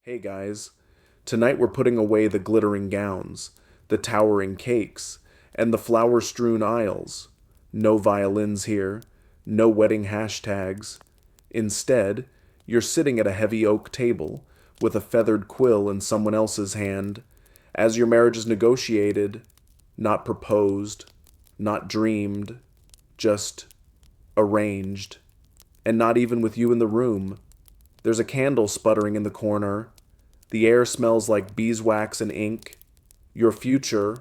Hey guys, tonight we're putting away the glittering gowns, the towering cakes, and the flower-strewn aisles. No violins here, no wedding hashtags. Instead, you're sitting at a heavy oak table with a feathered quill in someone else's hand as your marriage is negotiated, not proposed, not dreamed, just arranged, and not even with you in the room. There's a candle sputtering in the corner. The air smells like beeswax and ink. Your future,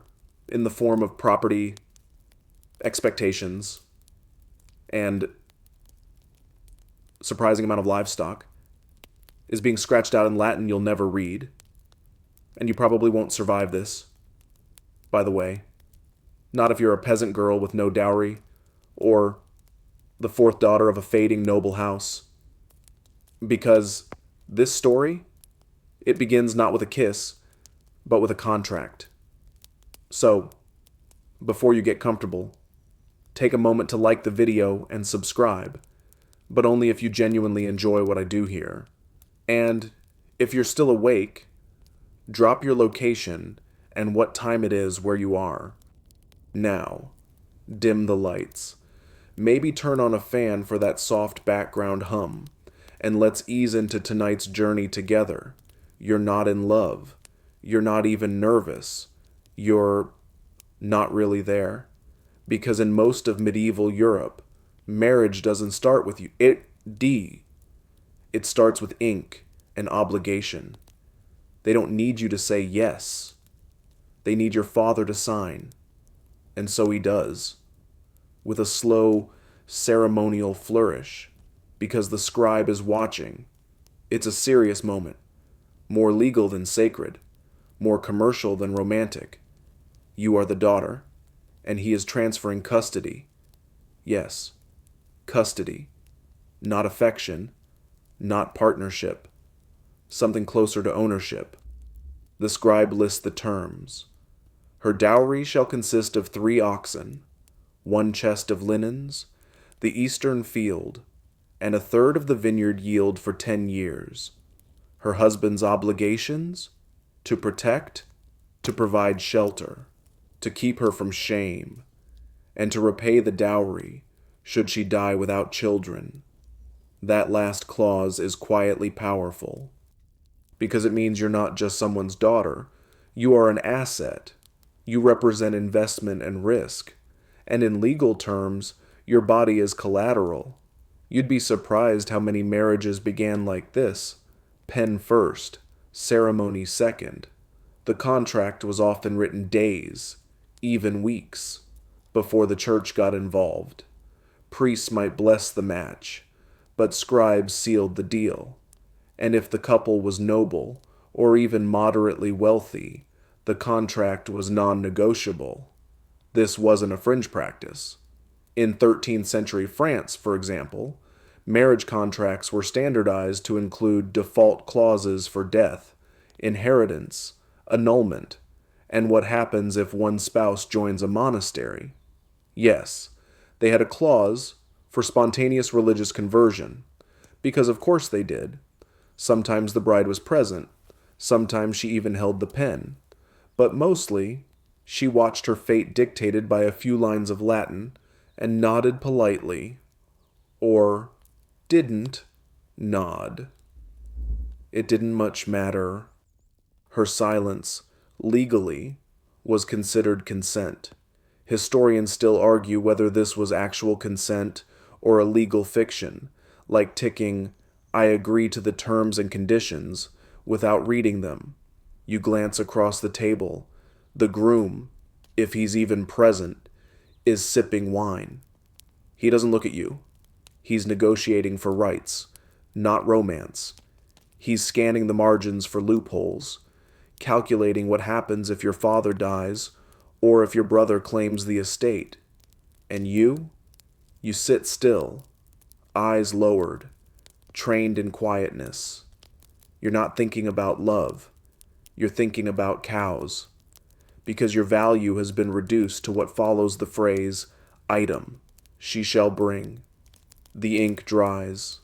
in the form of property, expectations, and surprising amount of livestock, is being scratched out in Latin you'll never read. And you probably won't survive this, by the way. Not if you're a peasant girl with no dowry, or the fourth daughter of a fading noble house. Because this story, it begins not with a kiss, but with a contract. So, before you get comfortable, take a moment to like the video and subscribe, but only if you genuinely enjoy what I do here. And if you're still awake, drop your location and what time it is where you are. Now, dim the lights. Maybe turn on a fan for that soft background hum, and let's ease into tonight's journey together. You're not in love. You're not even nervous. You're not really there. Because in most of medieval Europe, marriage doesn't start with you. It starts with ink and obligation. They don't need you to say yes. They need your father to sign. And so he does, with a slow, ceremonial flourish, because the scribe is watching. It's a serious moment, more legal than sacred, more commercial than romantic. You are the daughter, and he is transferring custody. Yes, custody. Not affection, not partnership. Something closer to ownership. The scribe lists the terms. Her dowry shall consist of 3 oxen, 1 chest of linens, the eastern field, and 1/3 of the vineyard yield for 10 years. Her husband's obligations? To protect, to provide shelter, to keep her from shame, and to repay the dowry should she die without children. That last clause is quietly powerful, because it means you're not just someone's daughter, you are an asset. You represent investment and risk, and in legal terms, your body is collateral. You'd be surprised how many marriages began like this: pen first, ceremony second. The contract was often written days, even weeks, before the church got involved. Priests might bless the match, but scribes sealed the deal. And if the couple was noble, or even moderately wealthy, the contract was non-negotiable. This wasn't a fringe practice. In 13th century France, for example, marriage contracts were standardized to include default clauses for death, inheritance, annulment, and what happens if one spouse joins a monastery. Yes, they had a clause for spontaneous religious conversion, because of course they did. Sometimes the bride was present, sometimes she even held the pen, but mostly she watched her fate dictated by a few lines of Latin and nodded politely, or didn't nod. It didn't much matter. Her silence, legally, was considered consent. Historians still argue whether this was actual consent or a legal fiction, like ticking, "I agree to the terms and conditions," without reading them. You glance across the table. The groom, if he's even present, is sipping wine. He doesn't look at you. He's negotiating for rights, not romance. He's scanning the margins for loopholes, calculating what happens if your father dies or if your brother claims the estate. And you sit still, eyes lowered, trained in quietness. You're not thinking about love. You're thinking about cows, because your value has been reduced to what follows the phrase, "item, she shall bring." The ink dries.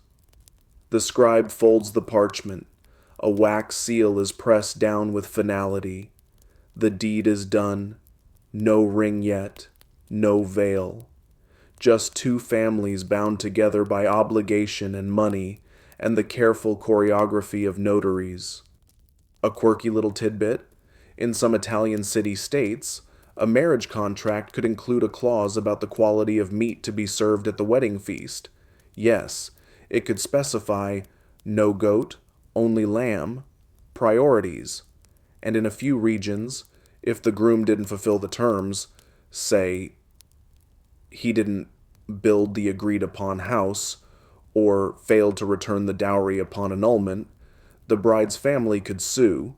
The scribe folds the parchment, A wax seal is pressed down with finality. The deed is done. No ring yet, no veil. Just two families bound together by obligation and money and the careful choreography of notaries. A quirky little tidbit: in some Italian city-states, a marriage contract could include a clause about the quality of meat to be served at the wedding feast. Yes, it could specify no goat, only lamb, priorities, and in a few regions, if the groom didn't fulfill the terms, say, he didn't build the agreed-upon house, or failed to return the dowry upon annulment, the bride's family could sue.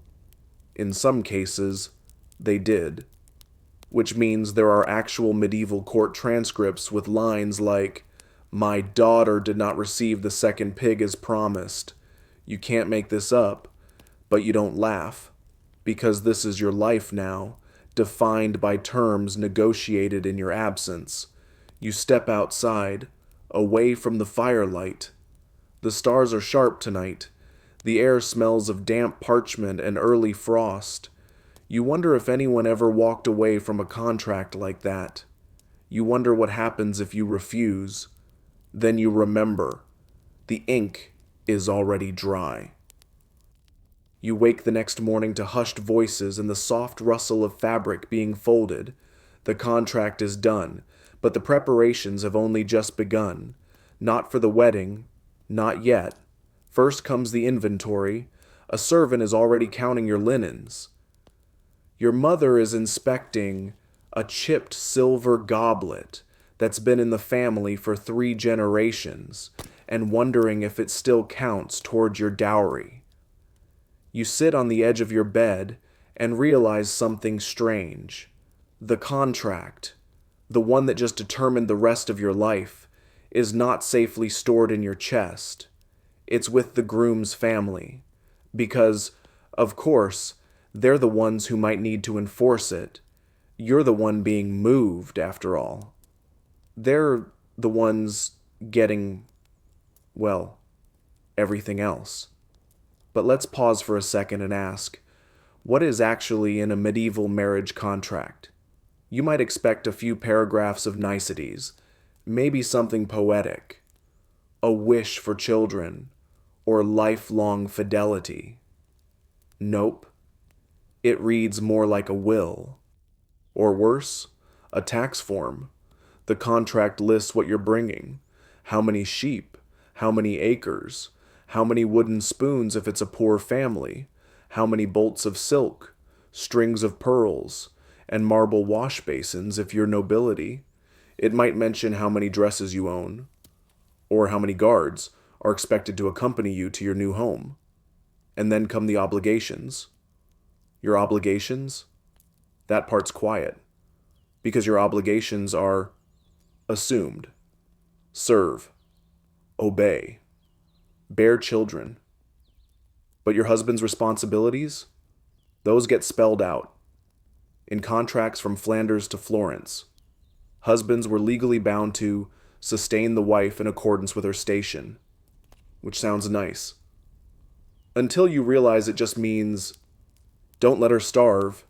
In some cases, they did. Which means there are actual medieval court transcripts with lines like, "My daughter did not receive the second pig as promised." You can't make this up, but you don't laugh, because this is your life now, defined by terms negotiated in your absence. You step outside, away from the firelight. The stars are sharp tonight. The air smells of damp parchment and early frost. You wonder if anyone ever walked away from a contract like that. You wonder what happens if you refuse. Then you remember. The ink is already dry. You wake the next morning to hushed voices and the soft rustle of fabric being folded. The contract is done, but the preparations have only just begun. Not for the wedding, not yet. First comes the inventory. A servant is already counting your linens. Your mother is inspecting a chipped silver goblet that's been in the family for 3 generations and wondering if it still counts toward your dowry. You sit on the edge of your bed and realize something strange. The contract, the one that just determined the rest of your life, is not safely stored in your chest. It's with the groom's family, because, of course, they're the ones who might need to enforce it. You're the one being moved, after all. They're the ones getting, well, everything else. But let's pause for a second and ask, what is actually in a medieval marriage contract? You might expect a few paragraphs of niceties, maybe something poetic, a wish for children, or lifelong fidelity. Nope. It reads more like a will. Or worse, a tax form. The contract lists what you're bringing: how many sheep, how many acres, how many wooden spoons if it's a poor family, how many bolts of silk, strings of pearls, and marble wash basins if you're nobility. It might mention how many dresses you own, or how many guards are expected to accompany you to your new home. And then come the obligations. Your obligations? That part's quiet, because your obligations are assumed. Serve. Obey. Bear children. But your husband's responsibilities? Those get spelled out in contracts from Flanders to Florence. Husbands were legally bound to sustain the wife in accordance with her station, which sounds nice. Until you realize it just means, don't let her starve.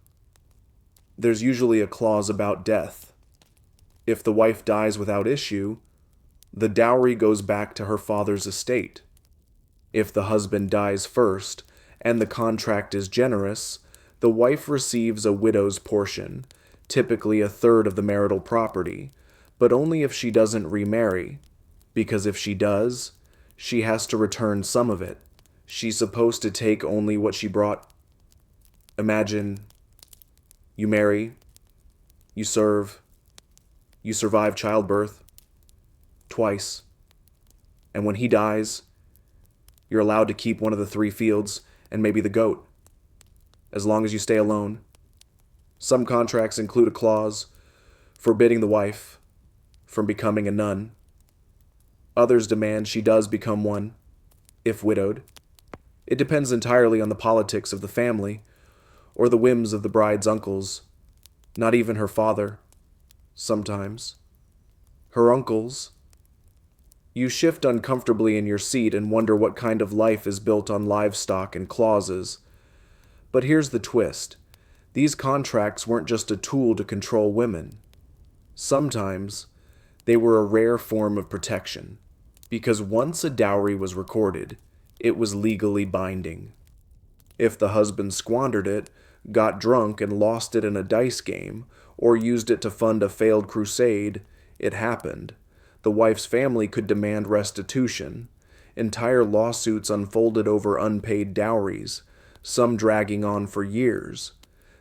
There's usually a clause about death. If the wife dies without issue, the dowry goes back to her father's estate. If the husband dies first, and the contract is generous, the wife receives a widow's portion, typically a third of the marital property, but only if she doesn't remarry, because if she does, she has to return some of it. She's supposed to take only what she brought. Imagine you marry, you serve, you survive childbirth twice, and when he dies, you're allowed to keep one of the 3 fields and maybe the goat, as long as you stay alone. Some contracts include a clause forbidding the wife from becoming a nun. Others demand she does become one, if widowed. It depends entirely on the politics of the family, or the whims of the bride's uncles, not even her father, sometimes. Her uncles, You shift uncomfortably in your seat and wonder what kind of life is built on livestock and clauses. But here's the twist. These contracts weren't just a tool to control women. Sometimes, they were a rare form of protection, because once a dowry was recorded, it was legally binding. If the husband squandered it, got drunk and lost it in a dice game, or used it to fund a failed crusade, it happened. The wife's family could demand restitution. Entire lawsuits unfolded over unpaid dowries, some dragging on for years.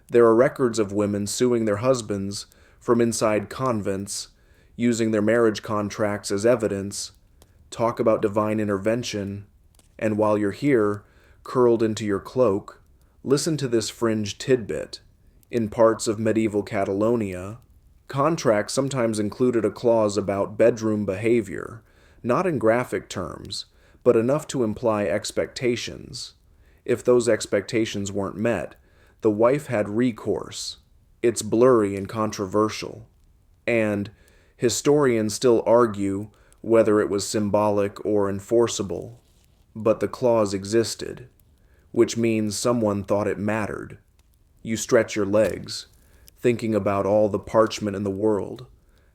There are records of women suing their husbands from inside convents, using their marriage contracts as evidence. Talk about divine intervention. And while you're here, curled into your cloak, listen to this fringe tidbit. In parts of medieval Catalonia, contracts sometimes included a clause about bedroom behavior, not in graphic terms, but enough to imply expectations. If those expectations weren't met, the wife had recourse. It's blurry and controversial. And historians still argue whether it was symbolic or enforceable. But the clause existed, which means someone thought it mattered. You stretch your legs, thinking about all the parchment in the world,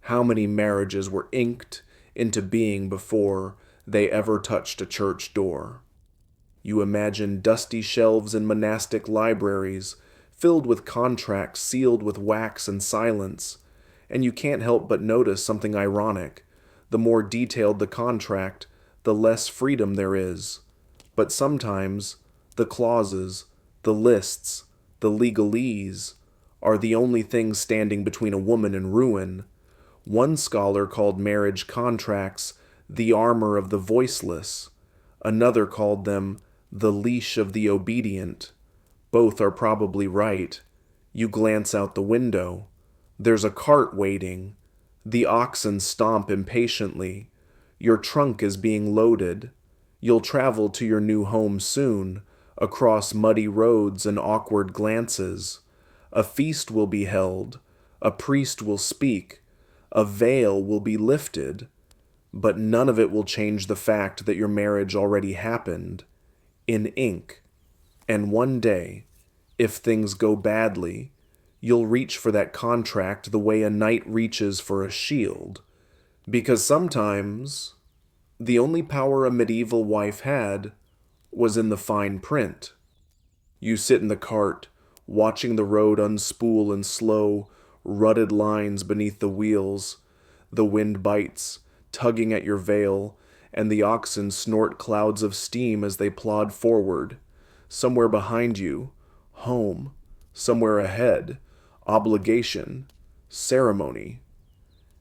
how many marriages were inked into being before they ever touched a church door. You imagine dusty shelves in monastic libraries filled with contracts sealed with wax and silence, and you can't help but notice something ironic. The more detailed the contract, the less freedom there is. But sometimes, the clauses, the lists, the legalese, are the only things standing between a woman and ruin. One scholar called marriage contracts the armor of the voiceless. Another called them the leash of the obedient. Both are probably right. You glance out the window. There's a cart waiting. The oxen stomp impatiently. Your trunk is being loaded. You'll travel to your new home soon, across muddy roads and awkward glances. A feast will be held. A priest will speak. A veil will be lifted. But none of it will change the fact that your marriage already happened. In ink. And one day, if things go badly, you'll reach for that contract the way a knight reaches for a shield. Because sometimes, the only power a medieval wife had was in the fine print. You sit in the cart, watching the road unspool in slow, rutted lines beneath the wheels. The wind bites, tugging at your veil, and the oxen snort clouds of steam as they plod forward. Somewhere behind you, home. Somewhere ahead, obligation, ceremony,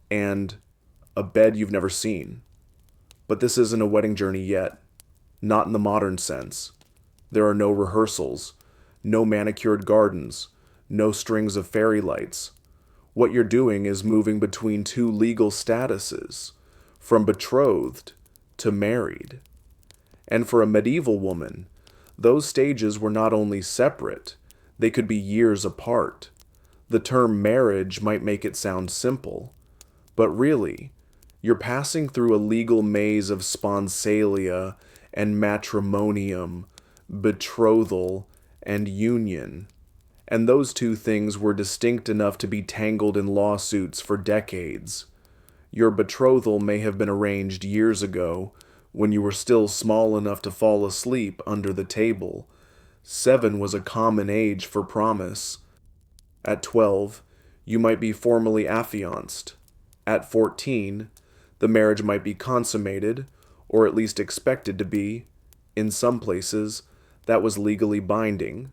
and a bed you've never seen. But this isn't a wedding journey yet. Not in the modern sense. There are no rehearsals, no manicured gardens, no strings of fairy lights. What you're doing is moving between two legal statuses, from betrothed to married. And for a medieval woman, those stages were not only separate, they could be years apart. The term marriage might make it sound simple, but really, you're passing through a legal maze of sponsalia and matrimonium, betrothal and union. And those two things were distinct enough to be tangled in lawsuits for decades. Your betrothal may have been arranged years ago, when you were still small enough to fall asleep under the table. 7 was a common age for promise. At 12, you might be formally affianced. At 14, the marriage might be consummated, or at least expected to be. In some places, that was legally binding.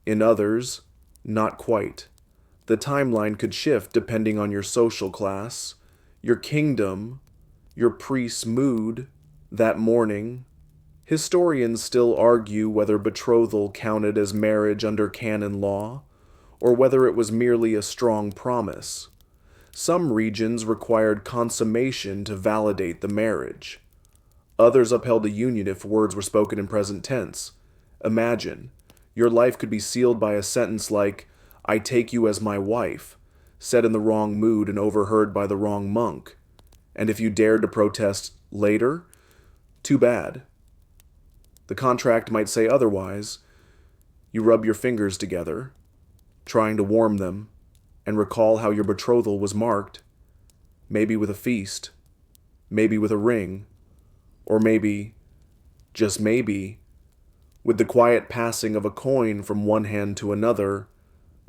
In others, not quite. The timeline could shift depending on your social class, your kingdom, your priest's mood that morning. Historians still argue whether betrothal counted as marriage under canon law, or whether it was merely a strong promise. Some regions required consummation to validate the marriage. Others upheld a union if words were spoken in present tense. Imagine, your life could be sealed by a sentence like, "I take you as my wife," said in the wrong mood and overheard by the wrong monk. And if you dared to protest, Later? Too bad. The contract might say otherwise. You rub your fingers together, trying to warm them, and recall how your betrothal was marked. Maybe with a feast, maybe with a ring, or maybe, just maybe, with the quiet passing of a coin from one hand to another,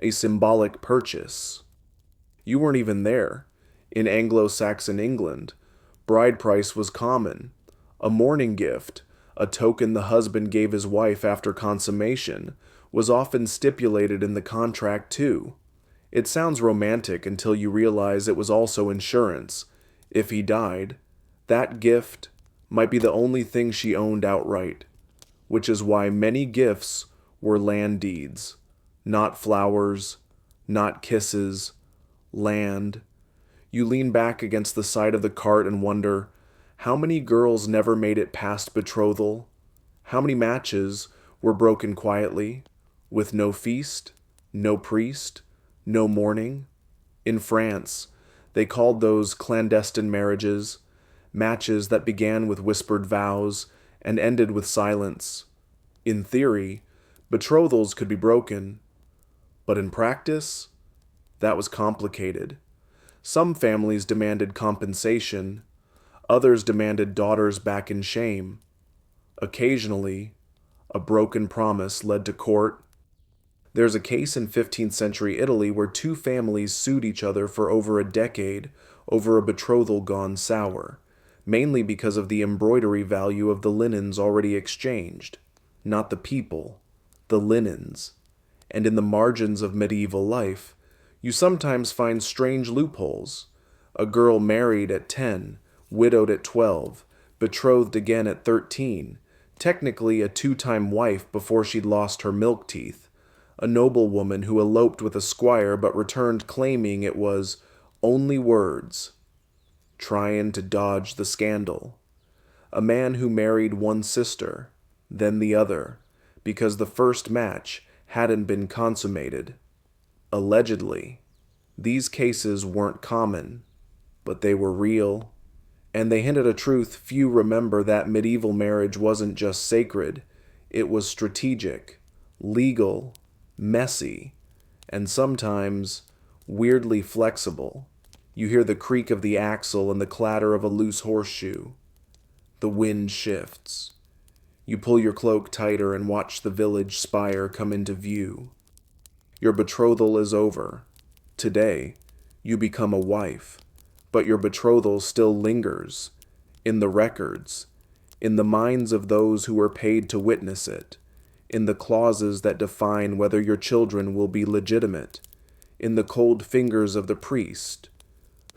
a symbolic purchase. You weren't even there. In Anglo-Saxon England, bride price was common, a mourning gift, a token the husband gave his wife after consummation, was often stipulated in the contract too. It sounds romantic until you realize it was also insurance. If he died, that gift might be the only thing she owned outright, which is why many gifts were land deeds, not flowers, not kisses, land. You lean back against the side of the cart and wonder, how many girls never made it past betrothal? How many matches were broken quietly, with no feast, no priest, no mourning? In France, they called those clandestine marriages, matches that began with whispered vows and ended with silence. In theory, betrothals could be broken, but in practice, that was complicated. Some families demanded compensation, others demanded daughters back in shame. Occasionally, a broken promise led to court. There's a case in 15th century Italy where two families sued each other for over a decade over a betrothal gone sour, mainly because of the embroidery value of the linens already exchanged. Not the people, the linens. And in the margins of medieval life, you sometimes find strange loopholes. A girl married at 10, widowed at 12, betrothed again at 13, technically a two-time wife before she'd lost her milk teeth, a noblewoman who eloped with a squire but returned claiming it was only words, trying to dodge the scandal, a man who married one sister, then the other, because the first match hadn't been consummated. Allegedly, these cases weren't common, but they were real, and they hinted a truth few remember, that medieval marriage wasn't just sacred, it was strategic, legal, messy, and sometimes weirdly flexible. You hear the creak of the axle and the clatter of a loose horseshoe. The wind shifts. You pull your cloak tighter and watch the village spire come into view. Your betrothal is over. Today, you become a wife, but your betrothal still lingers in the records, in the minds of those who were paid to witness it, in the clauses that define whether your children will be legitimate, in the cold fingers of the priest,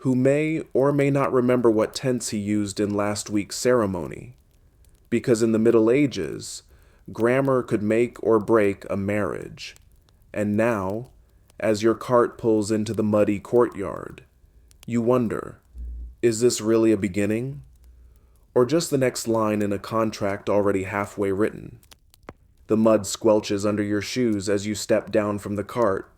who may or may not remember what tense he used in last week's ceremony. Because in the Middle Ages, grammar could make or break a marriage. And now, as your cart pulls into the muddy courtyard, you wonder, is this really a beginning? Or just the next line in a contract already halfway written? The mud squelches under your shoes as you step down from the cart.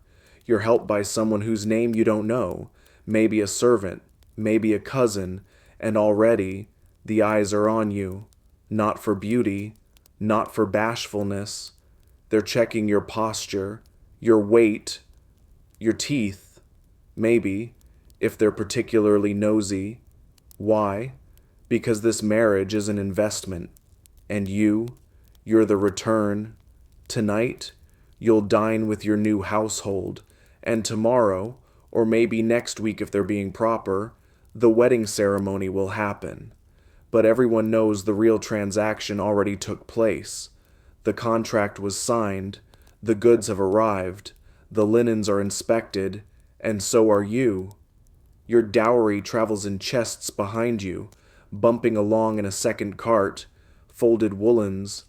You're helped by someone whose name you don't know, maybe a servant, maybe a cousin, and already the eyes are on you. Not for beauty, not for bashfulness. They're checking your posture, your weight, your teeth, maybe, if they're particularly nosy. Why? Because this marriage is an investment, and you're the return. Tonight, you'll dine with your new household, and tomorrow, or maybe next week if they're being proper, the wedding ceremony will happen. But everyone knows the real transaction already took place. The contract was signed, the goods have arrived, the linens are inspected, and so are you. Your dowry travels in chests behind you, bumping along in a second cart, folded woolens,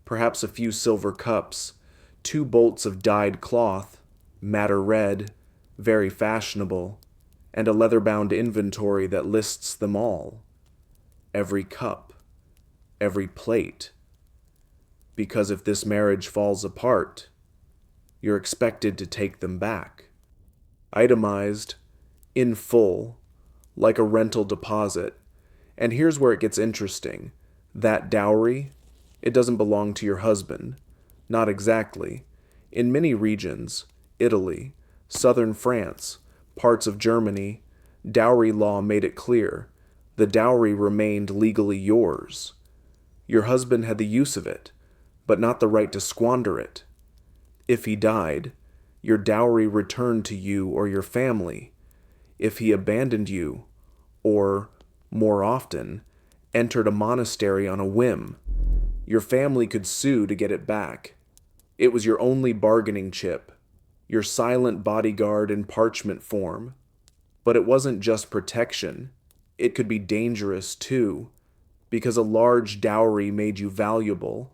perhaps a few silver cups, 2 bolts of dyed cloth, madder red, very fashionable, and a leather-bound inventory that lists them all. Every cup, every plate. Because if this marriage falls apart, you're expected to take them back. Itemized, in full, like a rental deposit, And here's where it gets interesting. That dowry, it doesn't belong to your husband. Not exactly. In many regions, Italy, southern France, parts of Germany, dowry law made it clear the dowry remained legally yours. Your husband had the use of it, but not the right to squander it. If he died, your dowry returned to you or your family. If he abandoned you, or, more often, entered a monastery on a whim, your family could sue to get it back. It was your only bargaining chip, your silent bodyguard in parchment form. But it wasn't just protection. It could be dangerous too, because a large dowry made you valuable,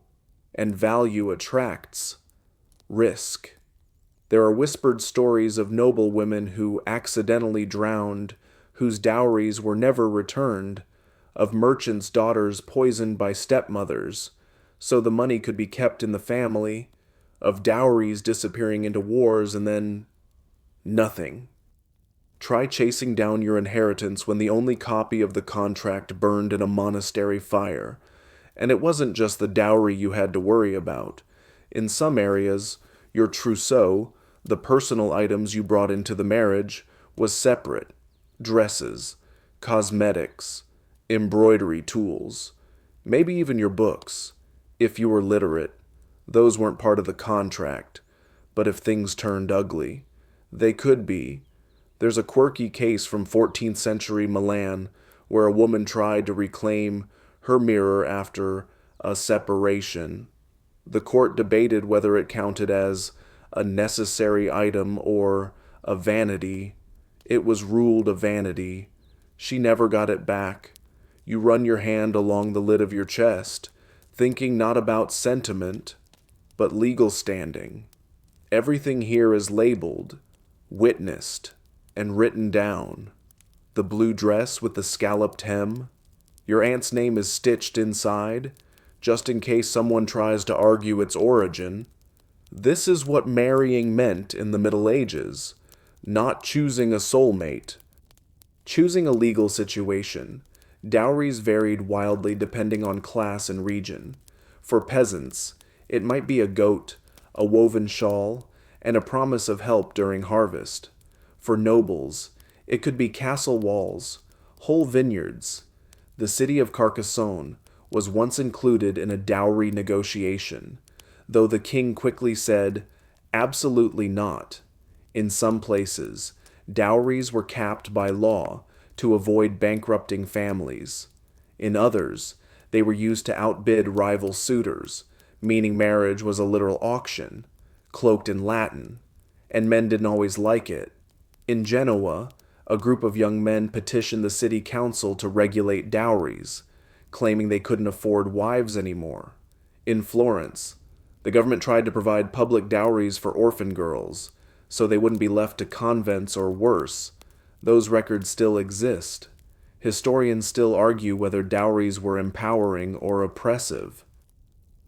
and value attracts risk. There are whispered stories of noble women who accidentally drowned, whose dowries were never returned, of merchants' daughters poisoned by stepmothers, so the money could be kept in the family, of dowries disappearing into wars and then nothing. Try chasing down your inheritance when the only copy of the contract burned in a monastery fire. And it wasn't just the dowry you had to worry about. In some areas, your trousseau, the personal items you brought into the marriage, was separate. Dresses, cosmetics, embroidery tools, maybe even your books. If you were literate, those weren't part of the contract. But if things turned ugly, they could be. There's a quirky case from 14th century Milan where a woman tried to reclaim her mirror after a separation. The court debated whether it counted as a necessary item or a vanity. It was ruled a vanity. She never got it back. You run your hand along the lid of your chest, thinking not about sentiment, but legal standing. Everything here is labeled, witnessed, and written down. The blue dress with the scalloped hem. Your aunt's name is stitched inside, just in case someone tries to argue its origin. This is what marrying meant in the Middle Ages, not choosing a soulmate. Choosing a legal situation. Dowries varied wildly depending on class and region. For peasants, it might be a goat, a woven shawl, and a promise of help during harvest. For nobles, it could be castle walls, whole vineyards. The city of Carcassonne was once included in a dowry negotiation, though the king quickly said, absolutely not. In some places, dowries were capped by law to avoid bankrupting families. In others, they were used to outbid rival suitors, meaning marriage was a literal auction, cloaked in Latin, and men didn't always like it. In Genoa, a group of young men petitioned the city council to regulate dowries, claiming they couldn't afford wives anymore. In Florence, the government tried to provide public dowries for orphan girls, so they wouldn't be left to convents or worse. Those records still exist. Historians still argue whether dowries were empowering or oppressive.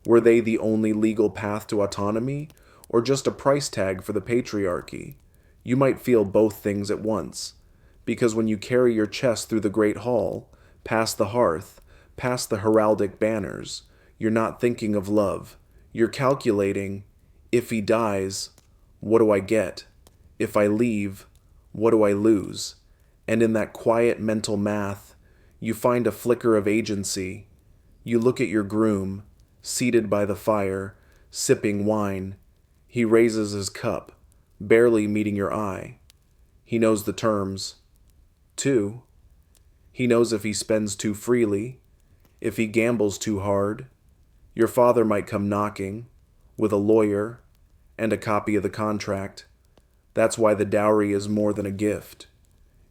Were they the only legal path to autonomy, or just a price tag for the patriarchy? You might feel both things at once, because when you carry your chest through the great hall, past the hearth, past the heraldic banners, you're not thinking of love. You're calculating, if he dies, what do I get? If I leave, what do I lose? And in that quiet mental math, you find a flicker of agency. You look at your groom, seated by the fire, sipping wine. He raises his cup, barely meeting your eye. He knows the terms. 2. He knows if he spends too freely, if he gambles too hard. Your father might come knocking, with a lawyer, and a copy of the contract. That's why the dowry is more than a gift.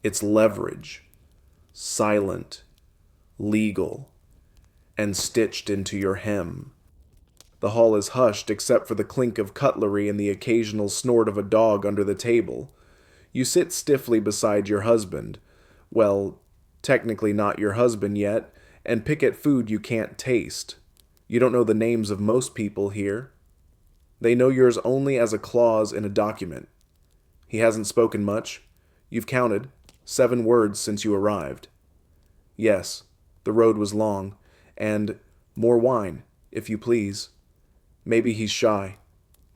It's leverage, silent, legal, and stitched into your hem. The hall is hushed except for the clink of cutlery and the occasional snort of a dog under the table. You sit stiffly beside your husband. Well, technically not your husband yet, and pick at food you can't taste. You don't know the names of most people here. They know yours only as a clause in a document. He hasn't spoken much. You've counted 7 words since you arrived. Yes, The road was long, and more wine, if you please. Maybe he's shy.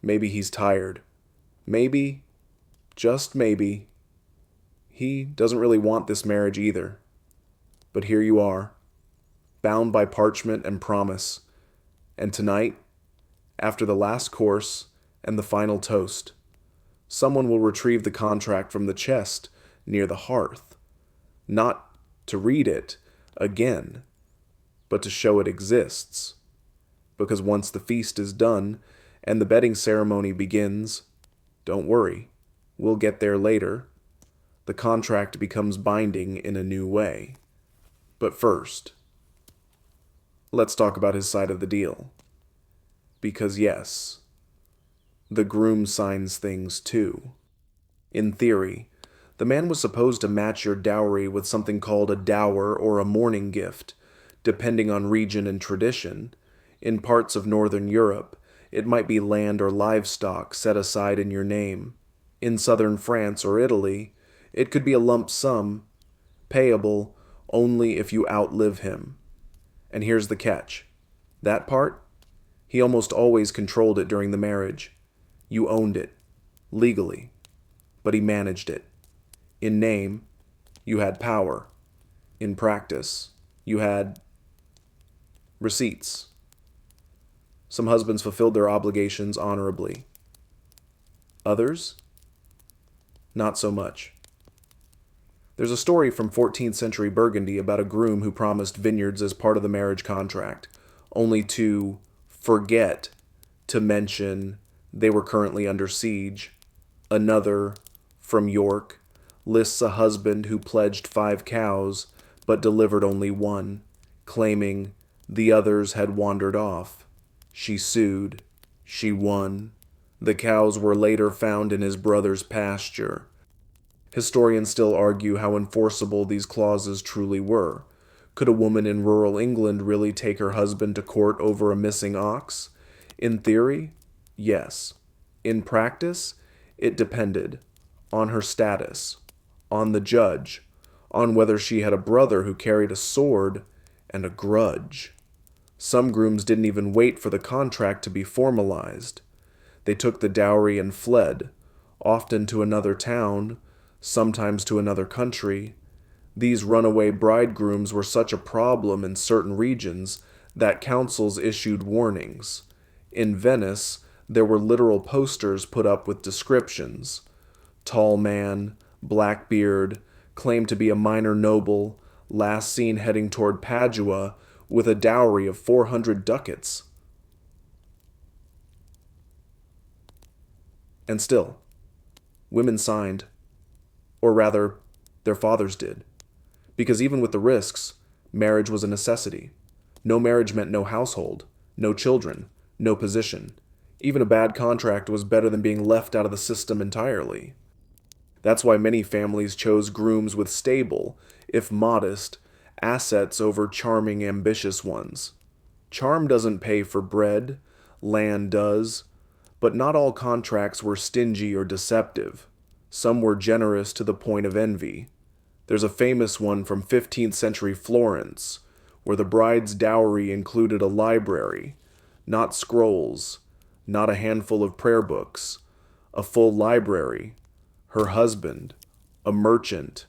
Maybe he's tired. Maybe, just maybe, he doesn't really want this marriage either. But here you are, bound by parchment and promise. And tonight, after the last course and the final toast, someone will retrieve the contract from the chest near the hearth, not to read it again, but to show it exists. Because once the feast is done and the bedding ceremony begins, don't worry, we'll get there later. The contract becomes binding in a new way. But first, let's talk about his side of the deal. Because yes, the groom signs things too. In theory, the man was supposed to match your dowry with something called a dower or a mourning gift, depending on region and tradition. In parts of Northern Europe, it might be land or livestock set aside in your name. In southern France or Italy, it could be a lump sum, payable only if you outlive him. And here's the catch. That part, he almost always controlled it during the marriage. You owned it, legally, but he managed it. In name, you had power. In practice, you had receipts. Some husbands fulfilled their obligations honorably. Others, not so much. There's a story from 14th century Burgundy about a groom who promised vineyards as part of the marriage contract, only to forget to mention they were currently under siege. Another, from York, lists a husband who pledged 5 cows but delivered only 1, claiming the others had wandered off. She sued. She won. The cows were later found in his brother's pasture. Historians still argue how enforceable these clauses truly were. Could a woman in rural England really take her husband to court over a missing ox? In theory, yes. In practice, it depended on her status, on the judge, on whether she had a brother who carried a sword and a grudge. Some grooms didn't even wait for the contract to be formalized. They took the dowry and fled, often to another town, sometimes to another country. These runaway bridegrooms were such a problem in certain regions that councils issued warnings. In Venice, there were literal posters put up with descriptions. Tall man, black beard, claimed to be a minor noble, last seen heading toward Padua with a dowry of 400 ducats. And still, women signed, or rather, their fathers did. Because even with the risks, marriage was a necessity. No marriage meant no household, no children, no position. Even a bad contract was better than being left out of the system entirely. That's why many families chose grooms with stable, if modest, assets over charming, ambitious ones. Charm doesn't pay for bread, land does, but not all contracts were stingy or deceptive. Some were generous to the point of envy. There's a famous one from 15th century Florence, where the bride's dowry included a library, not scrolls, not a handful of prayer books, a full library. Her husband, a merchant,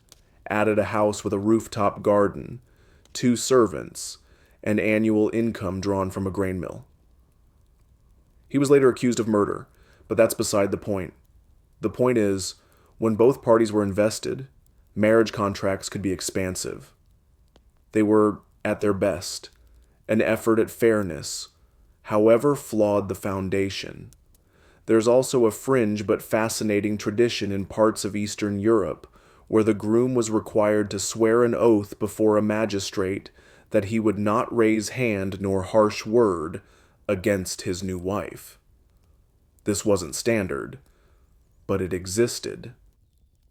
added a house with a rooftop garden, 2 servants, and annual income drawn from a grain mill. He was later accused of murder, but that's beside the point. The point is, when both parties were invested, marriage contracts could be expansive. They were, at their best, an effort at fairness, however flawed the foundation. There's also a fringe but fascinating tradition in parts of Eastern Europe where the groom was required to swear an oath before a magistrate that he would not raise hand nor harsh word against his new wife. This wasn't standard, but it existed.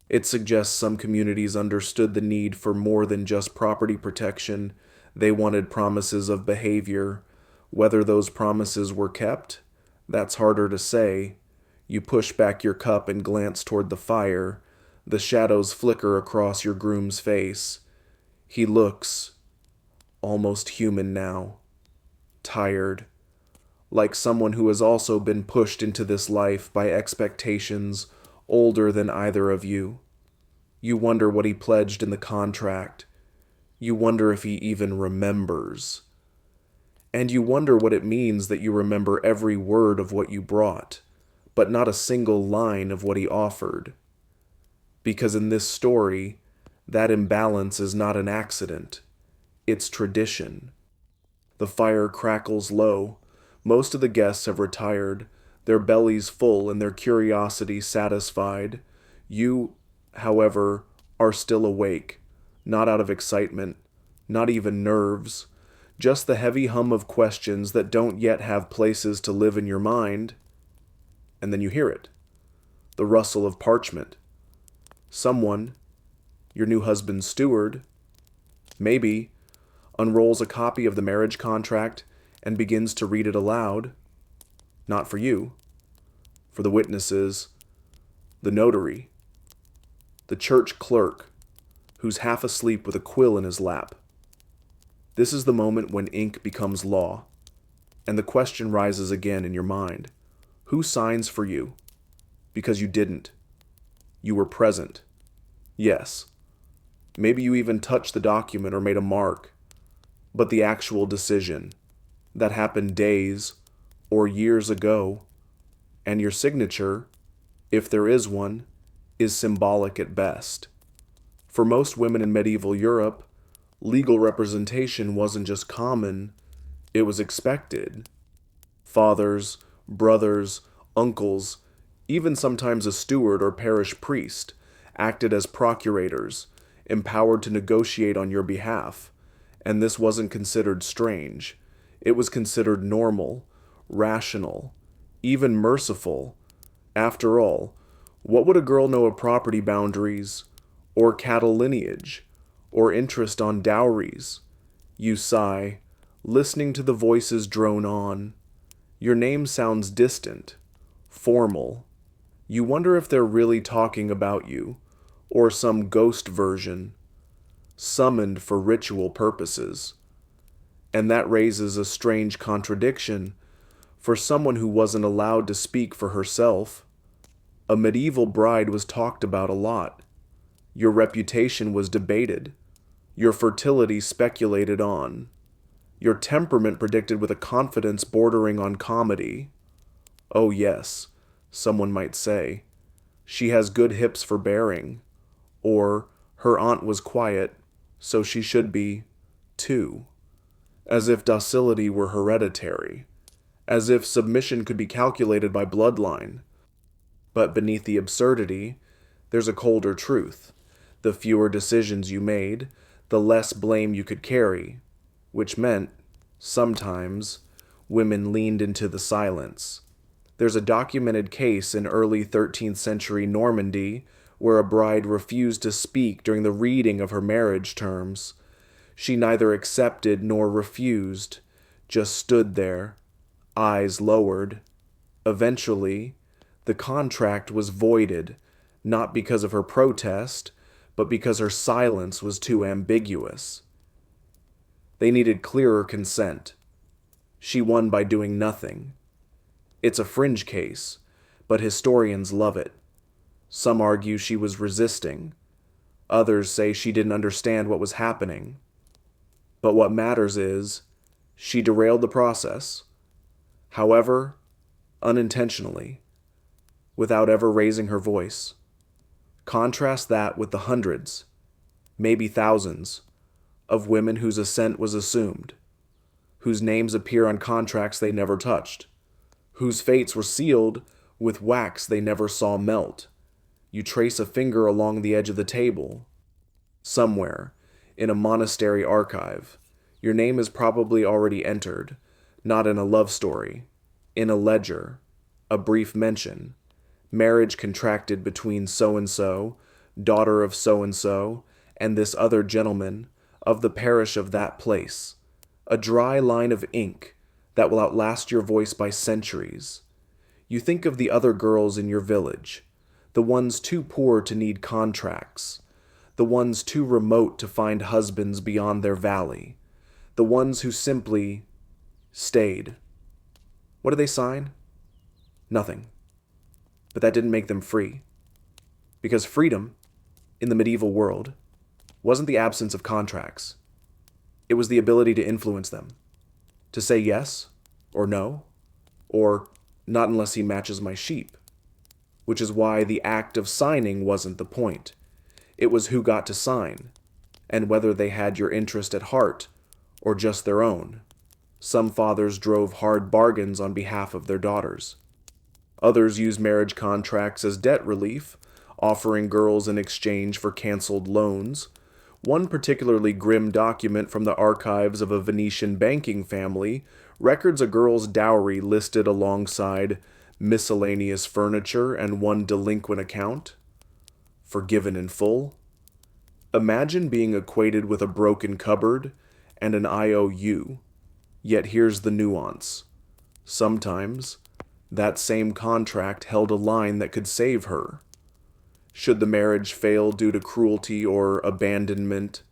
It suggests some communities understood the need for more than just property protection. They wanted promises of behavior. Whether those promises were kept, that's harder to say. You push back your cup and glance toward the fire. The shadows flicker across your groom's face. He looks, almost human now, tired, like someone who has also been pushed into this life by expectations older than either of you. You wonder what he pledged in the contract. You wonder if he even remembers. And you wonder what it means that you remember every word of what you brought, but not a single line of what he offered. Because in this story, that imbalance is not an accident. It's tradition. The fire crackles low. Most of the guests have retired, their bellies full and their curiosity satisfied. You, however, are still awake, not out of excitement, not even nerves, just the heavy hum of questions that don't yet have places to live in your mind. And then you hear it, the rustle of parchment. Someone, your new husband's steward, maybe, unrolls a copy of the marriage contract and begins to read it aloud. Not for you, for the witnesses, the notary, the church clerk, who's half asleep with a quill in his lap. This is the moment when ink becomes law, and the question rises again in your mind. Who signs for you? Because you didn't. You were present. Yes. Maybe you even touched the document or made a mark. But the actual decision, that happened days or years ago, and your signature, if there is one, is symbolic at best. For most women in medieval Europe, legal representation wasn't just common, it was expected. Fathers, brothers, uncles, even sometimes a steward or parish priest, acted as procurators, empowered to negotiate on your behalf, and this wasn't considered strange. It was considered normal, rational, even merciful. After all, what would a girl know of property boundaries, or cattle lineage, or interest on dowries? You sigh, listening to the voices drone on. Your name sounds distant, formal. You wonder if they're really talking about you, or some ghost version, summoned for ritual purposes. And that raises a strange contradiction for someone who wasn't allowed to speak for herself. A medieval bride was talked about a lot. Your reputation was debated. Your fertility speculated on. Your temperament predicted with a confidence bordering on comedy. Oh yes, someone might say, she has good hips for bearing. Or, her aunt was quiet, so she should be, too. As if docility were hereditary. As if submission could be calculated by bloodline. But beneath the absurdity, there's a colder truth. The fewer decisions you made, the less blame you could carry, which meant, sometimes, women leaned into the silence. There's a documented case in early 13th century Normandy where a bride refused to speak during the reading of her marriage terms. She neither accepted nor refused, just stood there, eyes lowered. Eventually, the contract was voided, not because of her protest, but because her silence was too ambiguous. They needed clearer consent. She won by doing nothing. It's a fringe case, but historians love it. Some argue she was resisting. Others say she didn't understand what was happening. But what matters is, she derailed the process. However, unintentionally, without ever raising her voice. Contrast that with the hundreds, maybe thousands, of women whose assent was assumed, whose names appear on contracts they never touched, whose fates were sealed with wax they never saw melt. You trace a finger along the edge of the table. Somewhere, in a monastery archive, your name is probably already entered, not in a love story, in a ledger, a brief mention. Marriage contracted between so-and-so, daughter of so-and-so, and this other gentleman of the parish of that place. A dry line of ink that will outlast your voice by centuries. You think of the other girls in your village, the ones too poor to need contracts, the ones too remote to find husbands beyond their valley, the ones who simply stayed. What did they sign? Nothing. But that didn't make them free. Because freedom, in the medieval world, wasn't the absence of contracts. It was the ability to influence them. To say yes, or no, or not unless he matches my sheep. Which is why the act of signing wasn't the point. It was who got to sign, and whether they had your interest at heart, or just their own. Some fathers drove hard bargains on behalf of their daughters. Others used marriage contracts as debt relief, offering girls in exchange for canceled loans. One particularly grim document from the archives of a Venetian banking family records a girl's dowry listed alongside miscellaneous furniture and one delinquent account. Forgiven in full. Imagine being equated with a broken cupboard and an IOU. Yet here's the nuance. Sometimes, that same contract held a line that could save her. Should the marriage fail due to cruelty or abandonment,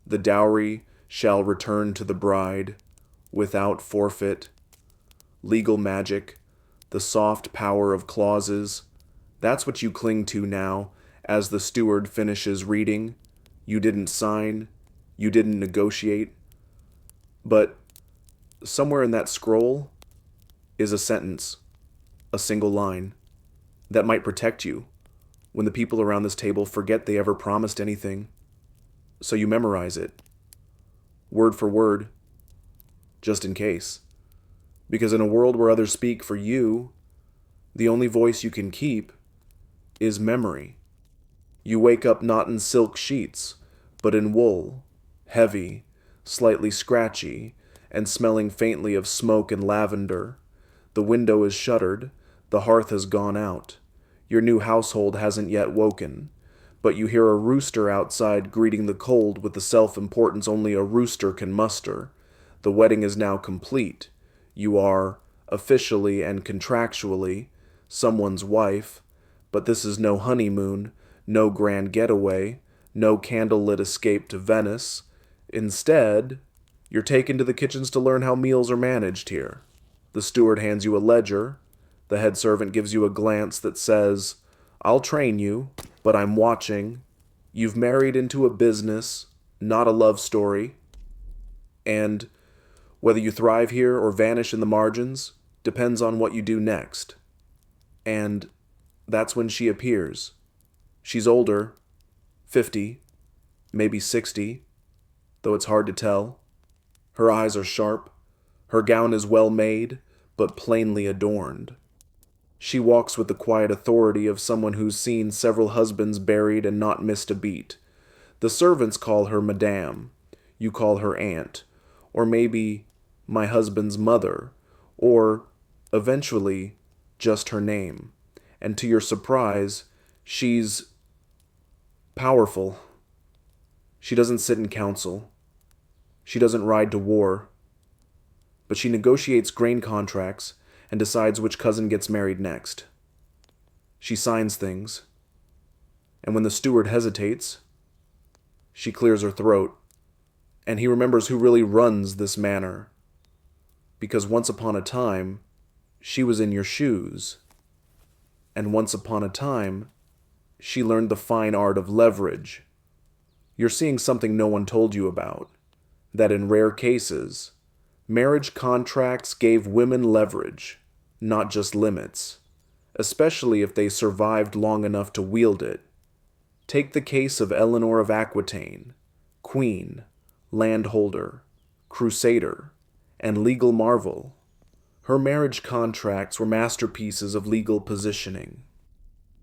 the dowry shall return to the bride without forfeit. Legal magic, the soft power of clauses, that's what you cling to now as the steward finishes reading. You didn't sign, you didn't negotiate, but somewhere in that scroll is a sentence, a single line, that might protect you when the people around this table forget they ever promised anything. So you memorize it, word for word, just in case. Because in a world where others speak for you, the only voice you can keep is memory. You wake up not in silk sheets, but in wool, heavy, slightly scratchy, and smelling faintly of smoke and lavender. The window is shuttered, the hearth has gone out. Your new household hasn't yet woken, but you hear a rooster outside greeting the cold with the self-importance only a rooster can muster. The wedding is now complete. You are, officially and contractually, someone's wife, but this is no honeymoon, no grand getaway, no candlelit escape to Venice. Instead, you're taken to the kitchens to learn how meals are managed here. The steward hands you a ledger. The head servant gives you a glance that says, "I'll train you, but I'm watching. You've married into a business, not a love story. And whether you thrive here or vanish in the margins depends on what you do next." And that's when she appears. She's older, 50, maybe 60, though it's hard to tell. Her eyes are sharp. Her gown is well made, but plainly adorned. She walks with the quiet authority of someone who's seen several husbands buried and not missed a beat. The servants call her Madame. You call her Aunt. Or maybe my husband's mother. Or, eventually, just her name. And to your surprise, she's powerful. She doesn't sit in council. She doesn't ride to war. But she negotiates grain contracts and decides which cousin gets married next. She signs things. And when the steward hesitates, she clears her throat. And he remembers who really runs this manor. Because once upon a time, she was in your shoes. And once upon a time, she learned the fine art of leverage. You're seeing something no one told you about. That in rare cases, marriage contracts gave women leverage, not just limits, especially if they survived long enough to wield it. Take the case of Eleanor of Aquitaine, queen, landholder, crusader, and legal marvel. Her marriage contracts were masterpieces of legal positioning.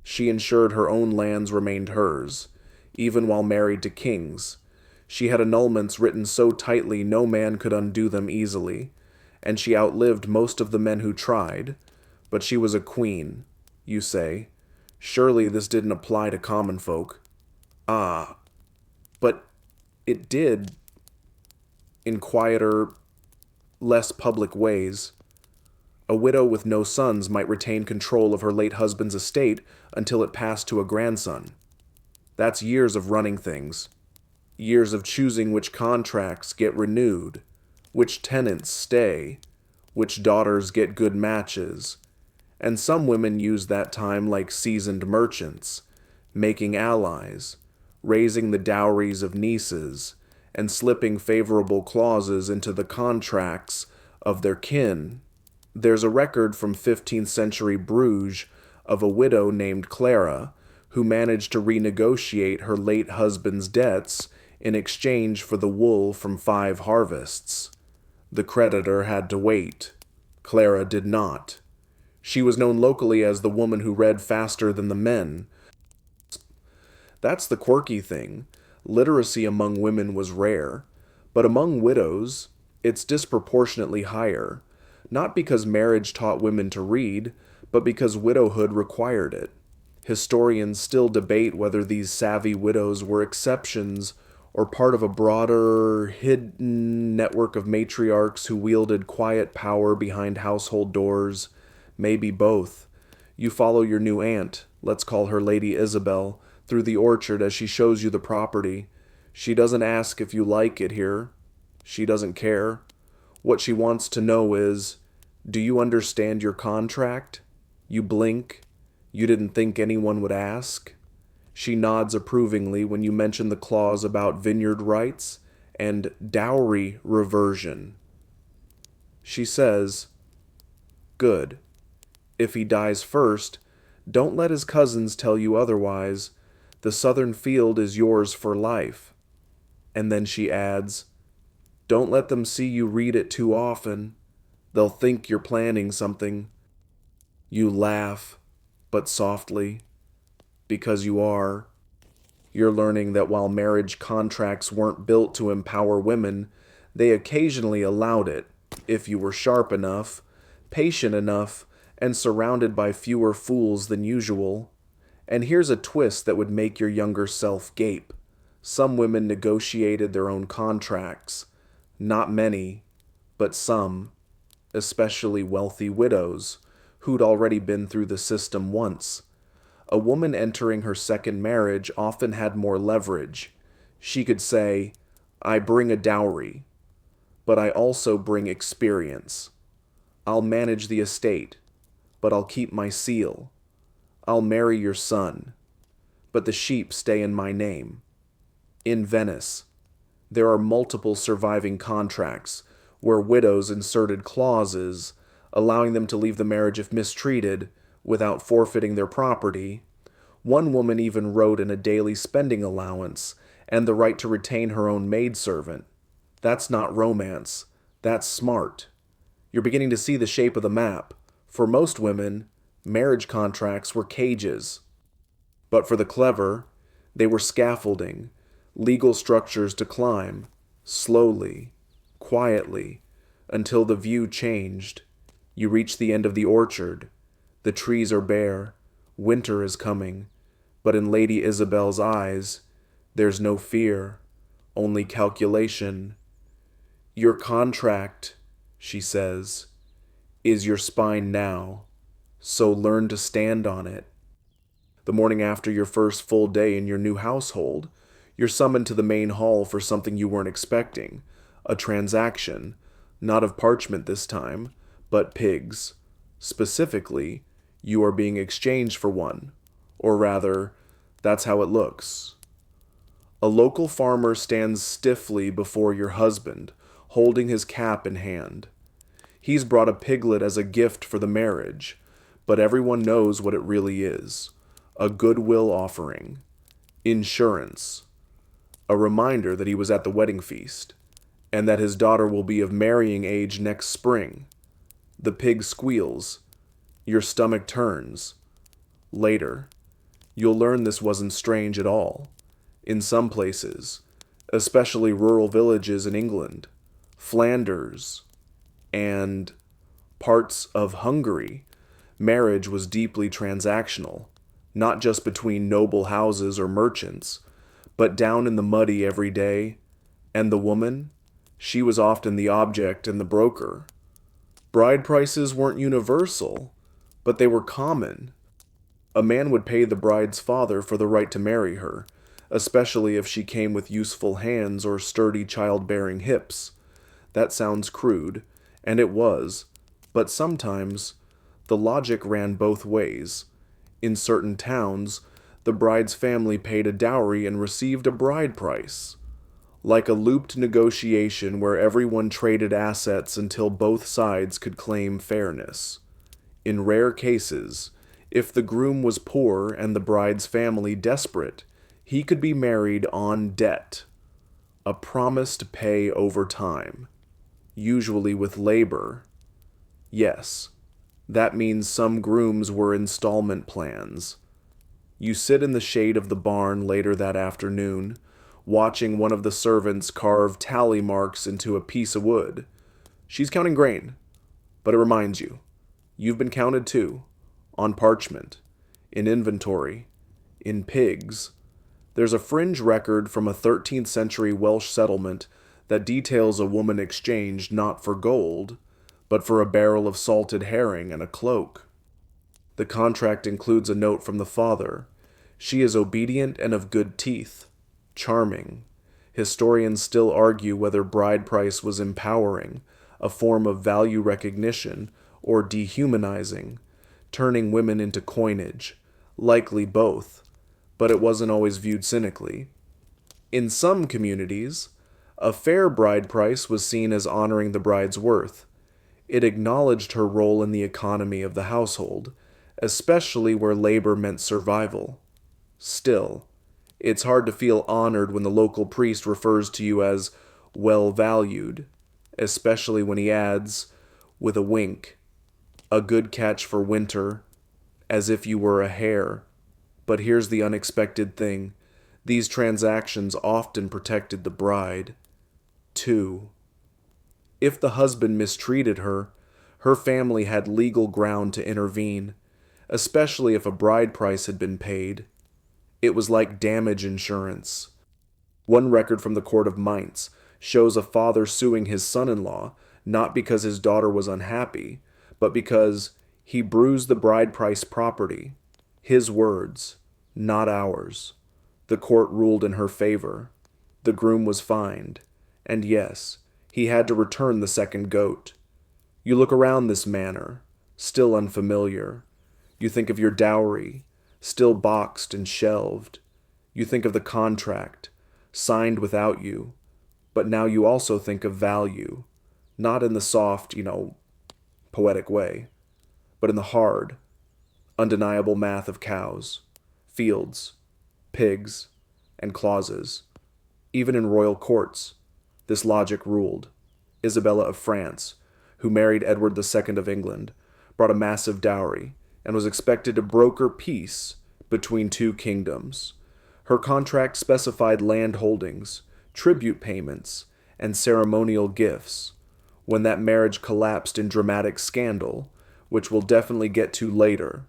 She ensured her own lands remained hers, even while married to kings. She had annulments written so tightly no man could undo them easily, and she outlived most of the men who tried. But she was a queen, you say. Surely this didn't apply to common folk. Ah, but it did in quieter, less public ways. A widow with no sons might retain control of her late husband's estate until it passed to a grandson. That's years of running things. Years of choosing which contracts get renewed, which tenants stay, which daughters get good matches. And some women use that time like seasoned merchants, making allies, raising the dowries of nieces, and slipping favorable clauses into the contracts of their kin. There's a record from 15th century Bruges of a widow named Clara who managed to renegotiate her late husband's debts in exchange for the wool from 5 harvests. The creditor had to wait. Clara did not. She was known locally as the woman who read faster than the men. That's the quirky thing. Literacy among women was rare, but among widows, it's disproportionately higher, not because marriage taught women to read, but because widowhood required it. Historians still debate whether these savvy widows were exceptions or part of a broader, hidden network of matriarchs who wielded quiet power behind household doors. Maybe both. You follow your new aunt, let's call her Lady Isabel, through the orchard as she shows you the property. She doesn't ask if you like it here. She doesn't care. What she wants to know is, do you understand your contract? You blink. You didn't think anyone would ask. She nods approvingly when you mention the clause about vineyard rights and dowry reversion. She says, "Good. If he dies first, don't let his cousins tell you otherwise. The southern field is yours for life." And then she adds, "Don't let them see you read it too often. They'll think you're planning something." You laugh, but softly, because you are. You're learning that while marriage contracts weren't built to empower women, they occasionally allowed it, if you were sharp enough, patient enough, and surrounded by fewer fools than usual. And here's a twist that would make your younger self gape. Some women negotiated their own contracts. Not many, but some, especially wealthy widows, who'd already been through the system once. A woman entering her second marriage often had more leverage. She could say, "I bring a dowry, but I also bring experience. I'll manage the estate, but I'll keep my seal. I'll marry your son, but the sheep stay in my name." In Venice, there are multiple surviving contracts where widows inserted clauses allowing them to leave the marriage if mistreated without forfeiting their property. One woman even wrote in a daily spending allowance and the right to retain her own maidservant. That's not romance. That's smart. You're beginning to see the shape of the map. For most women, marriage contracts were cages. But for the clever, they were scaffolding, legal structures to climb, slowly, quietly, until the view changed. You reach the end of the orchard. The trees are bare. Winter is coming. But in Lady Isabel's eyes, there's no fear, only calculation. "Your contract," she says, "is your spine now, so learn to stand on it." The morning after your first full day in your new household, you're summoned to the main hall for something you weren't expecting, a transaction, not of parchment this time, but pigs. Specifically, you are being exchanged for one, or rather, that's how it looks. A local farmer stands stiffly before your husband, holding his cap in hand. He's brought a piglet as a gift for the marriage, but everyone knows what it really is. A goodwill offering. Insurance. A reminder that he was at the wedding feast, and that his daughter will be of marrying age next spring. The pig squeals. Your stomach turns. Later, you'll learn this wasn't strange at all. In some places, especially rural villages in England, Flanders, and parts of Hungary, marriage was deeply transactional, not just between noble houses or merchants, but down in the muddy every day. And the woman, she was often the object and the broker. Bride prices weren't universal, but they were common. A man would pay the bride's father for the right to marry her, especially if she came with useful hands or sturdy childbearing hips. That sounds crude, and it was, but sometimes the logic ran both ways. In certain towns, the bride's family paid a dowry and received a bride price, like a looped negotiation where everyone traded assets until both sides could claim fairness. In rare cases, if the groom was poor and the bride's family desperate, he could be married on debt, a promise to pay over time, usually with labor. Yes, that means some grooms were installment plans. You sit in the shade of the barn later that afternoon, watching one of the servants carve tally marks into a piece of wood. She's counting grain, but it reminds you, you've been counted too, on parchment, in inventory, in pigs. There's a fringe record from a 13th century Welsh settlement that details a woman exchanged not for gold, but for a barrel of salted herring and a cloak. The contract includes a note from the father. She is obedient and of good teeth. Charming. Historians still argue whether bride price was empowering, a form of value recognition, or dehumanizing, turning women into coinage. Likely both, but it wasn't always viewed cynically. In some communities, a fair bride price was seen as honoring the bride's worth. It acknowledged her role in the economy of the household, especially where labor meant survival. Still, it's hard to feel honored when the local priest refers to you as well valued, especially when he adds, with a wink, a good catch for winter, as if you were a hare. But here's the unexpected thing. These transactions often protected the bride. 2. If the husband mistreated her, her family had legal ground to intervene, especially if a bride price had been paid. It was like damage insurance. One record from the court of Mainz shows a father suing his son-in-law not because his daughter was unhappy, but because he bruised the bride price property. His words, not ours. The court ruled in her favor. The groom was fined, and yes, he had to return the second goat. You look around this manor, still unfamiliar. You think of your dowry, still boxed and shelved. You think of the contract, signed without you, but now you also think of value, not in the soft, poetic way, but in the hard, undeniable math of cows, fields, pigs, and clauses. Even in royal courts, this logic ruled. Isabella of France, who married Edward II of England, brought a massive dowry and was expected to broker peace between two kingdoms. Her contract specified land holdings, tribute payments, and ceremonial gifts. When that marriage collapsed in dramatic scandal, which we'll definitely get to later,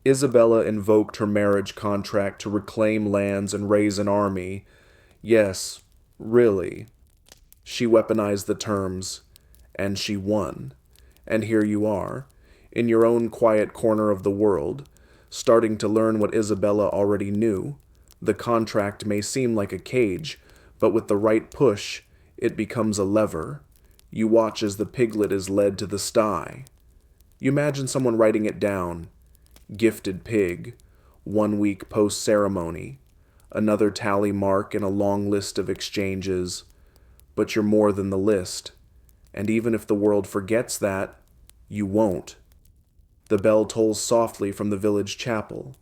Isabella invoked her marriage contract to reclaim lands and raise an army. Yes, really. She weaponized the terms, and she won. And here you are, in your own quiet corner of the world, starting to learn what Isabella already knew. The contract may seem like a cage, but with the right push, it becomes a lever. You watch as the piglet is led to the sty. You imagine someone writing it down. Gifted pig, 1 week post-ceremony, another tally mark in a long list of exchanges. But you're more than the list. And even if the world forgets that, you won't. The bell tolls softly from the village chapel.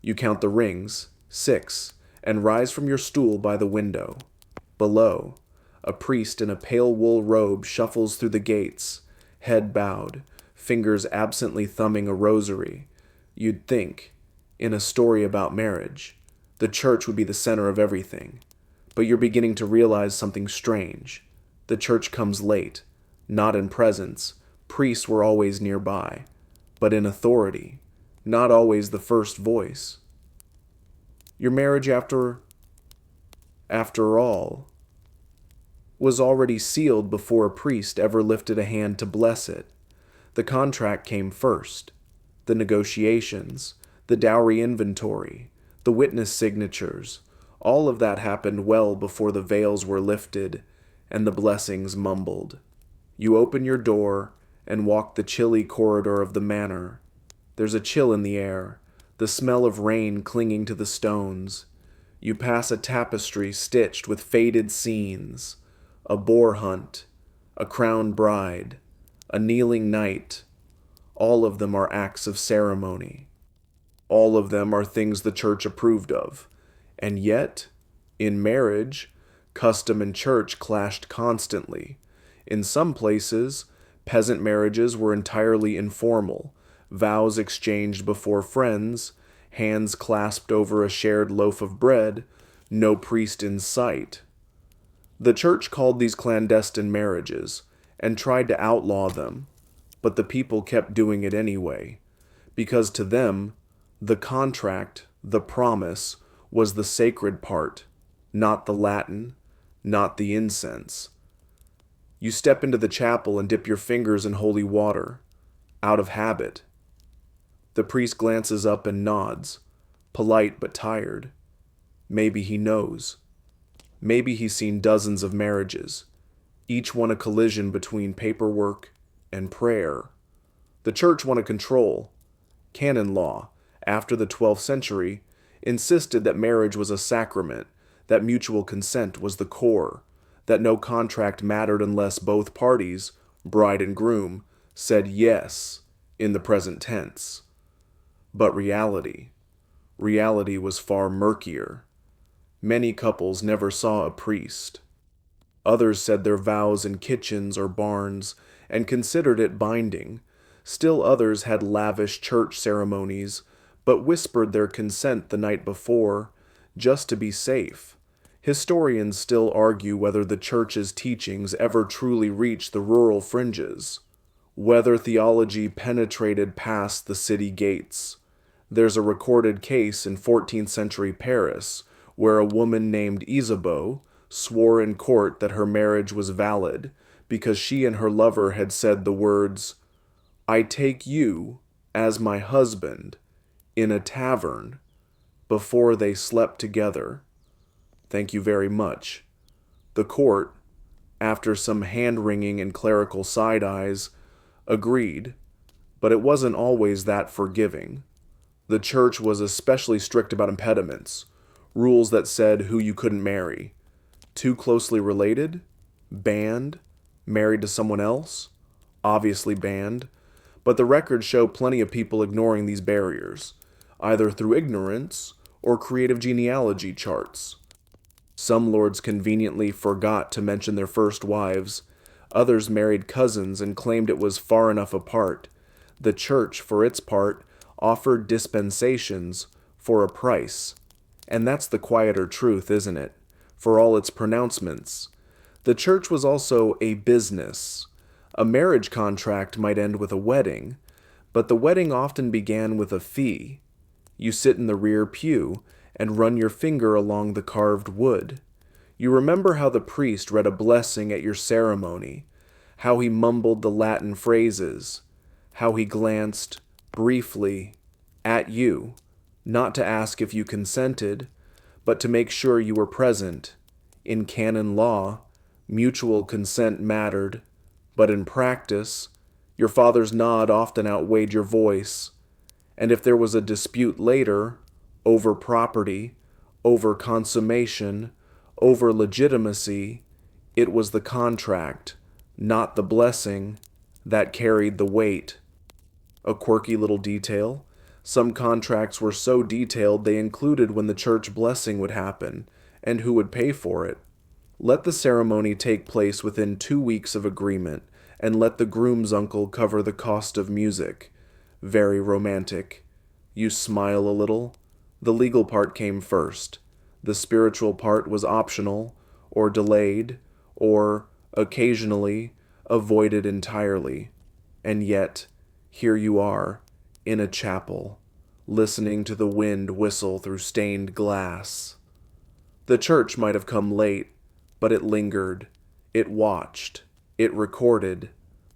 You count the rings, 6, and rise from your stool by the window. Below, a priest in a pale wool robe shuffles through the gates, head bowed, fingers absently thumbing a rosary. You'd think, in a story about marriage, the church would be the center of everything. But you're beginning to realize something strange. The church comes late, not in presence. Priests were always nearby, but in authority, not always the first voice. Your marriage, after all, was already sealed before a priest ever lifted a hand to bless it. The contract came first. The negotiations, the dowry inventory, the witness signatures, All of that happened well before the veils were lifted and the blessings mumbled. You open your door and walk the chilly corridor of the manor. There's a chill in the air, the smell of rain clinging to the stones. You pass a tapestry stitched with faded scenes, a boar hunt, a crowned bride, a kneeling knight. All of them are acts of ceremony. All of them are things the church approved of. And yet, in marriage, custom and church clashed constantly. In some places, peasant marriages were entirely informal, vows exchanged before friends, hands clasped over a shared loaf of bread, no priest in sight. The church called these clandestine marriages and tried to outlaw them, but the people kept doing it anyway, because to them, the contract, the promise, was the sacred part, not the Latin, not the incense. You step into the chapel and dip your fingers in holy water, out of habit. The priest glances up and nods, polite but tired. Maybe he knows. Maybe he's seen dozens of marriages, each one a collision between paperwork and prayer. The church wanted control. Canon law, after the 12th century, insisted that marriage was a sacrament, that mutual consent was the core, that no contract mattered unless both parties, bride and groom, said yes in the present tense. But reality was far murkier. Many couples never saw a priest. Others said their vows in kitchens or barns and considered it binding. Still others had lavish church ceremonies, but whispered their consent the night before, just to be safe. Historians still argue whether the church's teachings ever truly reached the rural fringes, whether theology penetrated past the city gates. There's a recorded case in 14th century Paris where a woman named Isabeau swore in court that her marriage was valid because she and her lover had said the words, "I take you as my husband," in a tavern before they slept together. Thank you very much. The court, after some hand-wringing and clerical side-eyes, agreed, but it wasn't always that forgiving. The church was especially strict about impediments, rules that said who you couldn't marry. Too closely related? Banned? Married to someone else? Obviously banned. But the records show plenty of people ignoring these barriers, either through ignorance or creative genealogy charts. Some lords conveniently forgot to mention their first wives. Others married cousins and claimed it was far enough apart. The church, for its part, offered dispensations for a price. And that's the quieter truth, isn't it? For all its pronouncements. The church was also a business. A marriage contract might end with a wedding, but the wedding often began with a fee. You sit in the rear pew and run your finger along the carved wood. You remember how the priest read a blessing at your ceremony, how he mumbled the Latin phrases, how he glanced, briefly, at you, not to ask if you consented, but to make sure you were present. In canon law, mutual consent mattered, but in practice, your father's nod often outweighed your voice, and if there was a dispute later, over property, over consummation, over legitimacy, it was the contract, not the blessing, that carried the weight. A quirky little detail: some contracts were so detailed they included when the church blessing would happen, and who would pay for it. Let the ceremony take place within 2 weeks of agreement, and let the groom's uncle cover the cost of music. Very romantic. You smile a little. The legal part came first. The spiritual part was optional, or delayed, or, occasionally, avoided entirely. And yet, here you are, in a chapel, listening to the wind whistle through stained glass. The church might have come late, but it lingered. It watched. It recorded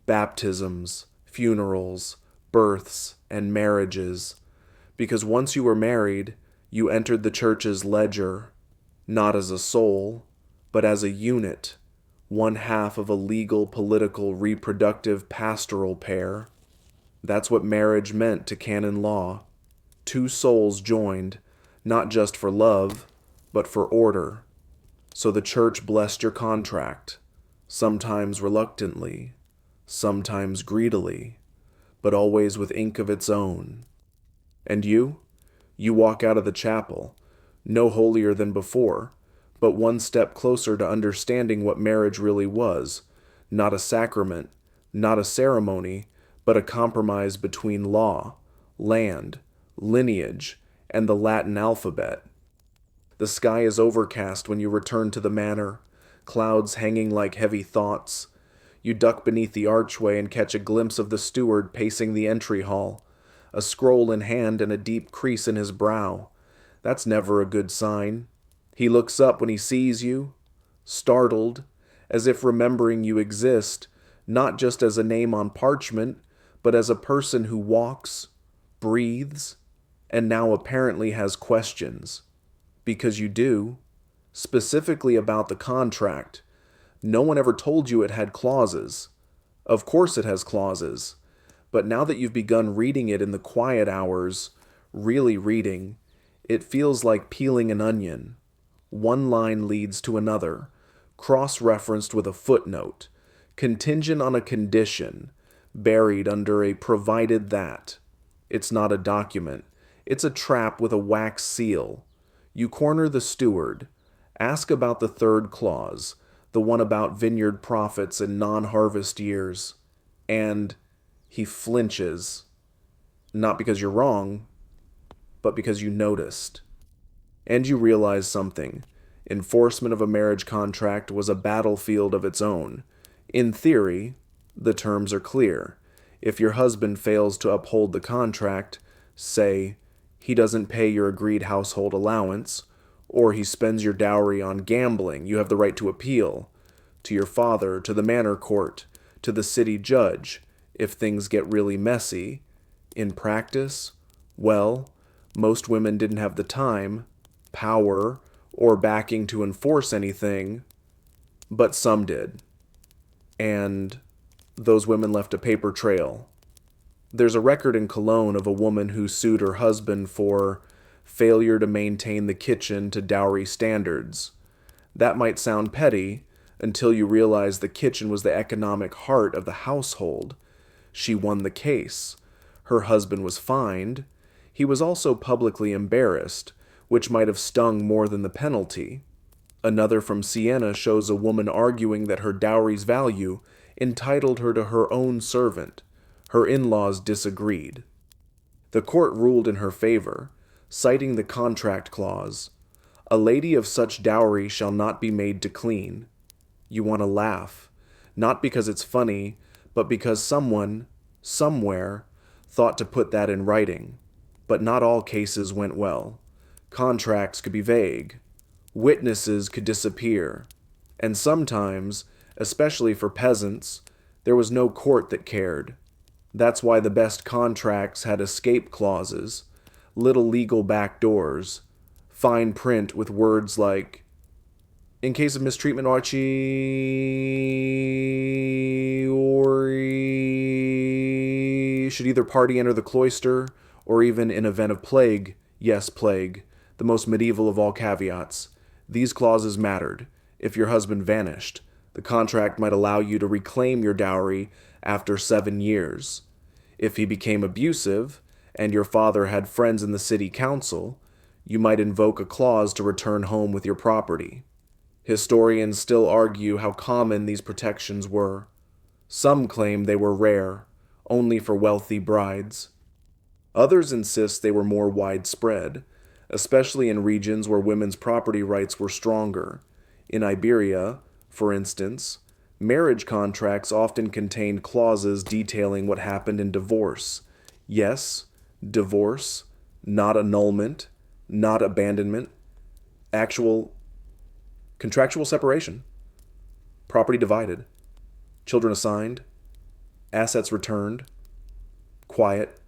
baptisms, funerals, births, and marriages. Because once you were married, you entered the church's ledger. not as a soul, but as a unit, one half of a legal, political, reproductive, pastoral pair. That's what marriage meant to canon law. Two souls joined, not just for love, but for order. So the church blessed your contract, sometimes reluctantly, sometimes greedily, but always with ink of its own. And you? You walk out of the chapel, no holier than before, but one step closer to understanding what marriage really was, not a sacrament, not a ceremony, but a compromise between law, land, lineage, and the Latin alphabet. The sky is overcast when you return to the manor, clouds hanging like heavy thoughts. You duck beneath the archway and catch a glimpse of the steward pacing the entry hall, a scroll in hand and a deep crease in his brow. That's never a good sign. He looks up when he sees you, startled, as if remembering you exist, not just as a name on parchment, but as a person who walks, breathes, and now apparently has questions. Because you do, specifically about the contract. No one ever told you it had clauses. Of course it has clauses. But now that you've begun reading it in the quiet hours, really reading, it feels like peeling an onion. One line leads to another, cross-referenced with a footnote, contingent on a condition, buried under a provided that. It's not a document. It's a trap with a wax seal. You corner the steward, ask about the third clause, the one about vineyard profits in non-harvest years, and he flinches. Not because you're wrong, but because you noticed. And you realize something. Enforcement of a marriage contract was a battlefield of its own. In theory, the terms are clear. If your husband fails to uphold the contract, say, he doesn't pay your agreed household allowance, or he spends your dowry on gambling, you have the right to appeal. To your father, to the manor court, to the city judge, if things get really messy. In practice, well, most women didn't have the time, power, or backing to enforce anything, but some did. And those women left a paper trail. There's a record in Cologne of a woman who sued her husband for failure to maintain the kitchen to dowry standards. That might sound petty until you realize the kitchen was the economic heart of the household. She won the case. Her husband was fined. He was also publicly embarrassed, which might have stung more than the penalty. Another from Siena shows a woman arguing that her dowry's value entitled her to her own servant. Her in-laws disagreed. The court ruled in her favor, citing the contract clause. A lady of such dowry shall not be made to clean. You want to laugh, not because it's funny, but because someone, somewhere, thought to put that in writing. But not all cases went well. Contracts could be vague. Witnesses could disappear. And sometimes, especially for peasants, there was no court that cared. That's why the best contracts had escape clauses, little legal back doors, fine print with words like, in case of mistreatment, Archie or should either party enter the cloister, or even in event of plague, yes, plague, the most medieval of all caveats. These clauses mattered. If your husband vanished, the contract might allow you to reclaim your dowry after 7 years. If he became abusive, and your father had friends in the city council, you might invoke a clause to return home with your property. Historians still argue how common these protections were. Some claim they were rare, only for wealthy brides. Others insist they were more widespread, especially in regions where women's property rights were stronger. In Iberia, for instance, marriage contracts often contained clauses detailing what happened in divorce. Yes, divorce, not annulment, not abandonment, actual contractual separation, property divided, children assigned, assets returned, quiet,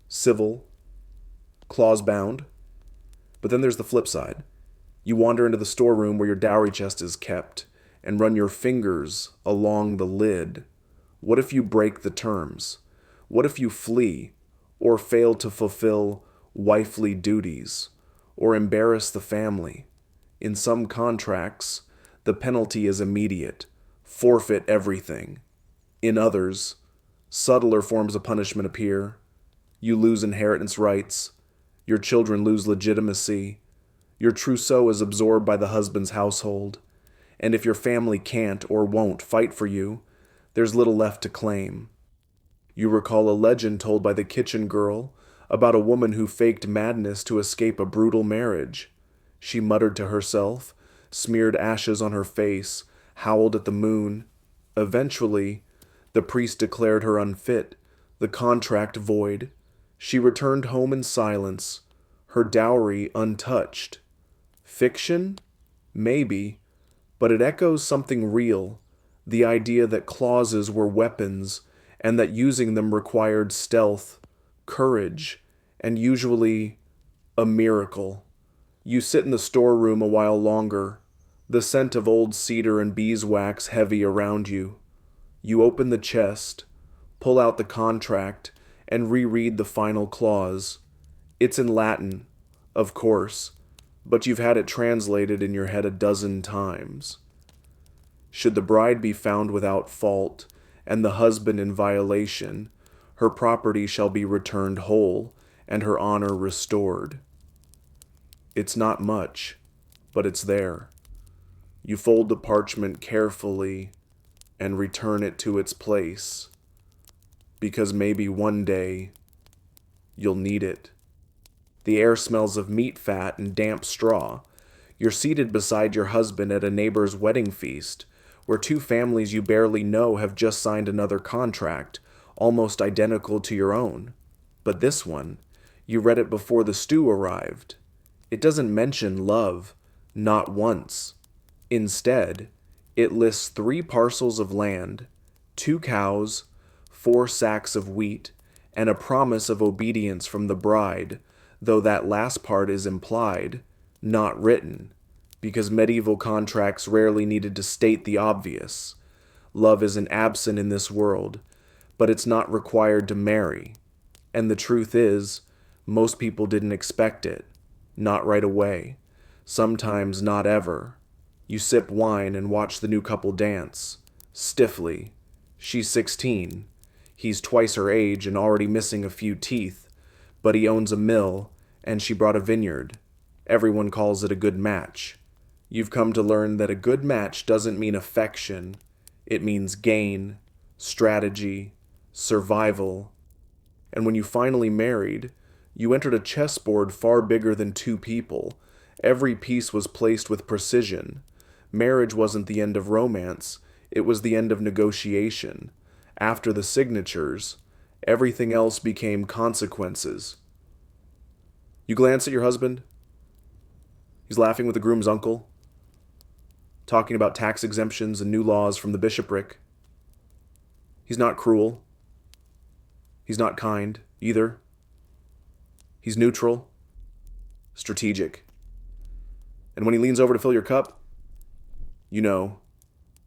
civil, clause bound. But then there's the flip side. You wander into the storeroom where your dowry chest is kept and run your fingers along the lid. What if you break the terms? What if you flee or fail to fulfill wifely duties or embarrass the family? In some contracts, the penalty is immediate: forfeit everything. In others, subtler forms of punishment appear. You lose inheritance rights. Your children lose legitimacy. Your trousseau is absorbed by the husband's household. And if your family can't or won't fight for you, there's little left to claim. You recall a legend told by the kitchen girl about a woman who faked madness to escape a brutal marriage. She muttered to herself, smeared ashes on her face, howled at the moon. Eventually, the priest declared her unfit, the contract void. She returned home in silence, her dowry untouched. Fiction? Maybe, but it echoes something real: the idea that clauses were weapons and that using them required stealth, courage, and usually a miracle. You sit in the storeroom a while longer, the scent of old cedar and beeswax heavy around you. You open the chest, pull out the contract, and reread the final clause. It's in Latin, of course, but you've had it translated in your head a dozen times. Should the bride be found without fault, and the husband in violation, her property shall be returned whole, and her honor restored. It's not much, but it's there. You fold the parchment carefully and return it to its place, because maybe one day you'll need it. The air smells of meat fat and damp straw. You're seated beside your husband at a neighbor's wedding feast, where two families you barely know have just signed another contract, almost identical to your own. But this one, you read it before the stew arrived. It doesn't mention love, not once. Instead, it lists 3 parcels of land, 2 cows, 4 sacks of wheat, and a promise of obedience from the bride, though that last part is implied, not written, because medieval contracts rarely needed to state the obvious. Love isn't absent in this world, but it's not required to marry. And the truth is, most people didn't expect it. Not right away. Sometimes not ever. You sip wine and watch the new couple dance. Stiffly. She's 16. He's twice her age and already missing a few teeth. But he owns a mill, and she brought a vineyard. Everyone calls it a good match. You've come to learn that a good match doesn't mean affection. It means gain, strategy, survival. And when you finally married, you entered a chessboard far bigger than 2 people. Every piece was placed with precision. Marriage wasn't the end of romance, it was the end of negotiation. After the signatures, everything else became consequences. You glance at your husband. He's laughing with the groom's uncle, talking about tax exemptions and new laws from the bishopric. He's not cruel. He's not kind, either. He's neutral, strategic. And when he leans over to fill your cup, you know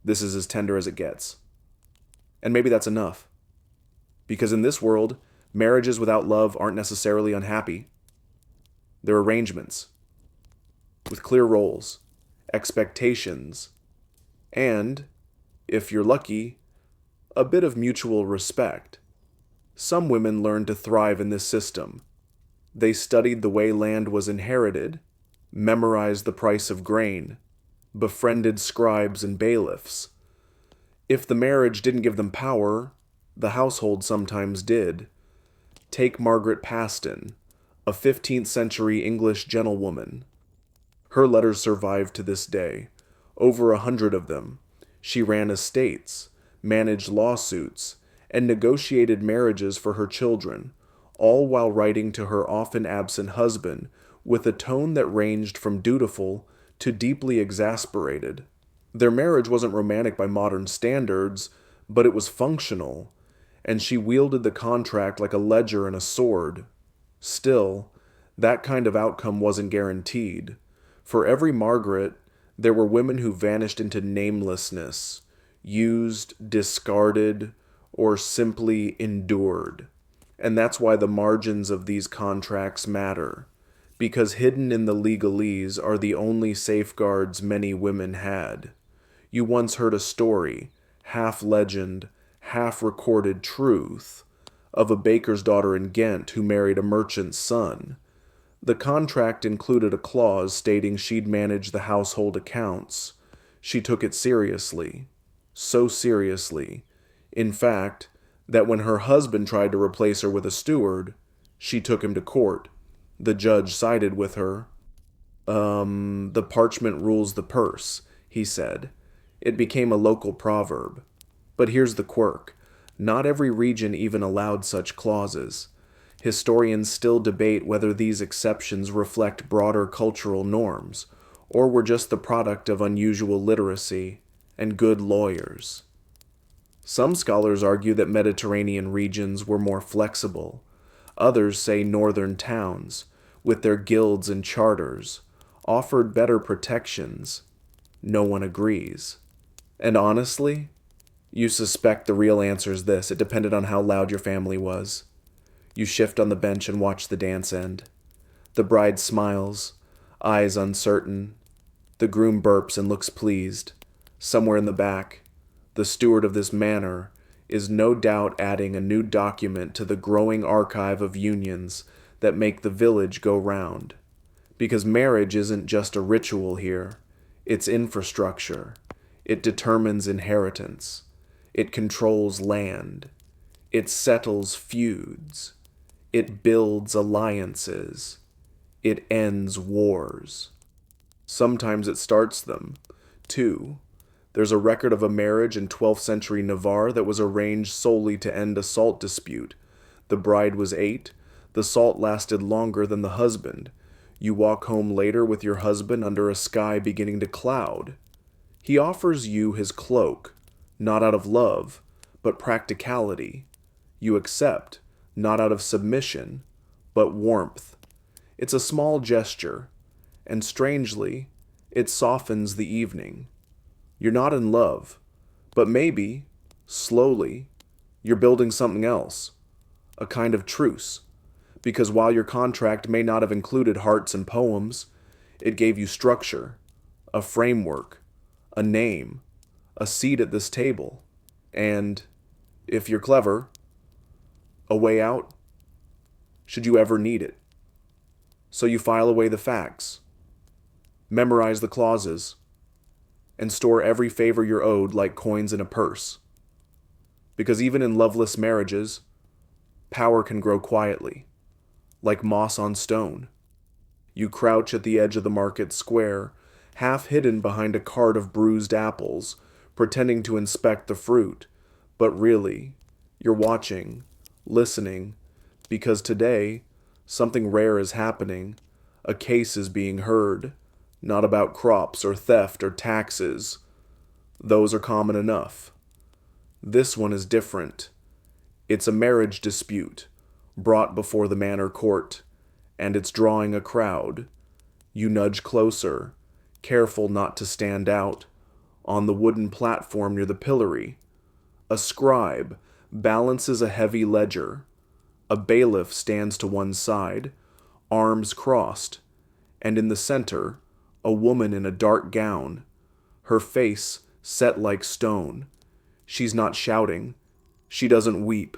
this is as tender as it gets. And maybe that's enough. Because in this world, marriages without love aren't necessarily unhappy. They're arrangements with clear roles, expectations, and, if you're lucky, a bit of mutual respect. Some women learned to thrive in this system. They studied the way land was inherited, memorized the price of grain, befriended scribes and bailiffs. If the marriage didn't give them power, the household sometimes did. Take Margaret Paston, a 15th century English gentlewoman. Her letters survive to this day, over 100 of them. She ran estates, managed lawsuits, and negotiated marriages for her children, all while writing to her often absent husband with a tone that ranged from dutiful to deeply exasperated. Their marriage wasn't romantic by modern standards, but it was functional, and she wielded the contract like a ledger and a sword. Still, that kind of outcome wasn't guaranteed. For every Margaret, there were women who vanished into namelessness, used, discarded, or simply endured. And that's why the margins of these contracts matter, because hidden in the legalese are the only safeguards many women had. You once heard a story, half legend, half recorded truth, of a baker's daughter in Ghent who married a merchant's son. The contract included a clause stating she'd manage the household accounts. She took it seriously. So seriously, in fact, that when her husband tried to replace her with a steward, she took him to court. The judge sided with her. The parchment rules the purse, he said. It became a local proverb. But here's the quirk. Not every region even allowed such clauses. Historians still debate whether these exceptions reflect broader cultural norms, or were just the product of unusual literacy and good lawyers. Some scholars argue that Mediterranean regions were more flexible. Others say northern towns, with their guilds and charters, offered better protections. No one agrees. And honestly, you suspect the real answer is this: it depended on how loud your family was. You shift on the bench and watch the dance end. The bride smiles, eyes uncertain. The groom burps and looks pleased. Somewhere in the back, the steward of this manor is no doubt adding a new document to the growing archive of unions that make the village go round. Because marriage isn't just a ritual here, it's infrastructure. It determines inheritance. It controls land. It settles feuds. It builds alliances. It ends wars. Sometimes it starts them, too. There's a record of a marriage in 12th century Navarre that was arranged solely to end a salt dispute. The bride was 8. The salt lasted longer than the husband. You walk home later with your husband under a sky beginning to cloud. He offers you his cloak, not out of love, but practicality. You accept, not out of submission, but warmth. It's a small gesture, and strangely, it softens the evening. You're not in love, but maybe, slowly, you're building something else, a kind of truce, because while your contract may not have included hearts and poems, it gave you structure, a framework, a name, a seat at this table, and, if you're clever, a way out, should you ever need it. So you file away the facts, memorize the clauses, and store every favor you're owed like coins in a purse. Because even in loveless marriages, power can grow quietly, like moss on stone. You crouch at the edge of the market square, half hidden behind a cart of bruised apples, pretending to inspect the fruit, but really, you're watching, listening, because today, something rare is happening. A case is being heard, not about crops or theft or taxes. Those are common enough. This one is different. It's a marriage dispute, brought before the manor court, and it's drawing a crowd. You nudge closer, careful not to stand out. On the wooden platform near the pillory, a scribe balances a heavy ledger. A bailiff stands to one side, arms crossed, and in the center, a woman in a dark gown, her face set like stone. She's not shouting. She doesn't weep.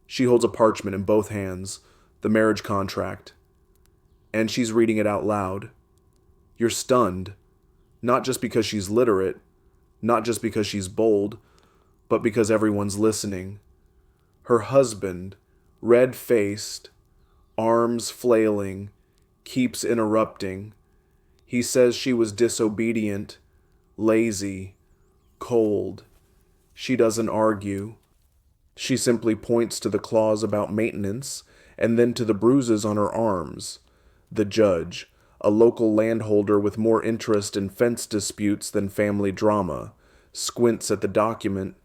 She holds a parchment in both hands, the marriage contract, and she's reading it out loud. You're stunned, not just because she's literate, not just because she's bold, but because everyone's listening. Her husband, red-faced, arms flailing, keeps interrupting. He says she was disobedient, lazy, cold. She doesn't argue. She simply points to the clause about maintenance and then to the bruises on her arms. The judge, a local landholder with more interest in fence disputes than family drama, squints at the document.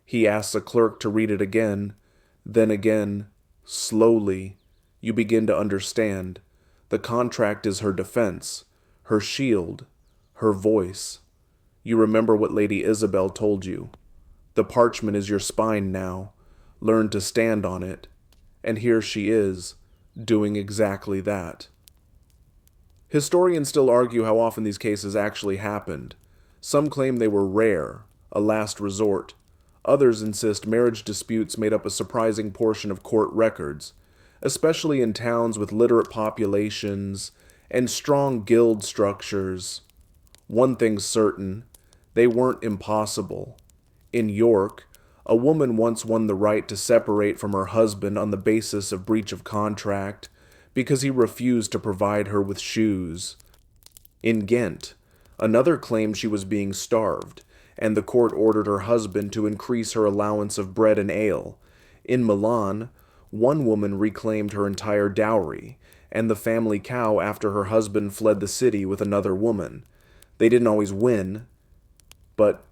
He asks a clerk to read it again. Then again, slowly, you begin to understand. The contract is her defense, her shield, her voice. You remember what Lady Isabel told you. The parchment is your spine now. Learn to stand on it. And here she is, doing exactly that. Historians still argue how often these cases actually happened. Some claim they were rare, a last resort. Others insist marriage disputes made up a surprising portion of court records, especially in towns with literate populations and strong guild structures. One thing's certain, they weren't impossible. In York, a woman once won the right to separate from her husband on the basis of breach of contract because he refused to provide her with shoes. In Ghent, another claimed she was being starved, and the court ordered her husband to increase her allowance of bread and ale. In Milan, one woman reclaimed her entire dowry and the family cow after her husband fled the city with another woman. They didn't always win, but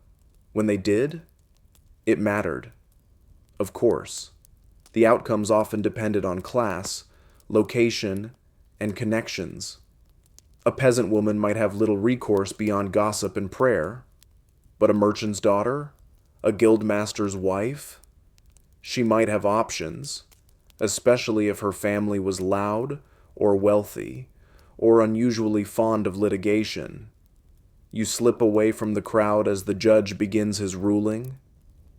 when they did, it mattered. Of course, the outcomes often depended on class, location, and connections. A peasant woman might have little recourse beyond gossip and prayer, but a merchant's daughter, a guildmaster's wife, she might have options, especially if her family was loud or wealthy or unusually fond of litigation. You slip away from the crowd as the judge begins his ruling.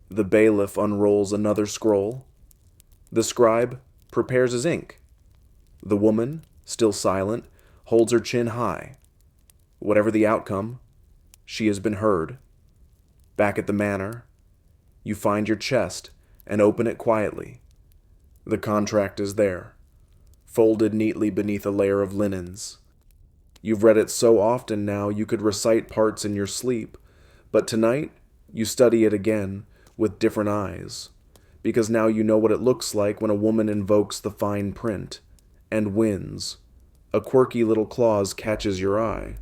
The bailiff unrolls another scroll. The scribe prepares his ink. The woman, still silent, holds her chin high. Whatever the outcome, she has been heard. Back at the manor, you find your chest and open it quietly. The contract is there, folded neatly beneath a layer of linens. You've read it so often now you could recite parts in your sleep, but tonight you study it again with different eyes, because now you know what it looks like when a woman invokes the fine print and wins. A quirky little clause catches your eye,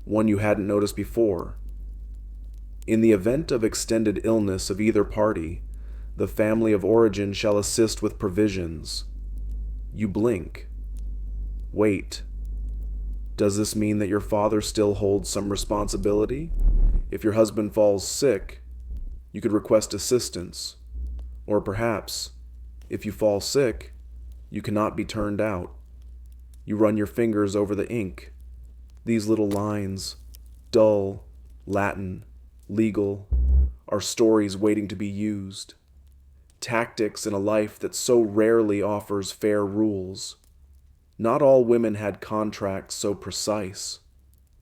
one you hadn't noticed before. In the event of extended illness of either party, the family of origin shall assist with provisions. You blink. Wait. Does this mean that your father still holds some responsibility? If your husband falls sick, you could request assistance. Or perhaps, if you fall sick, you cannot be turned out. You run your fingers over the ink. These little lines, dull, Latin, legal, are stories waiting to be used. Tactics in a life that so rarely offers fair rules. Not all women had contracts so precise.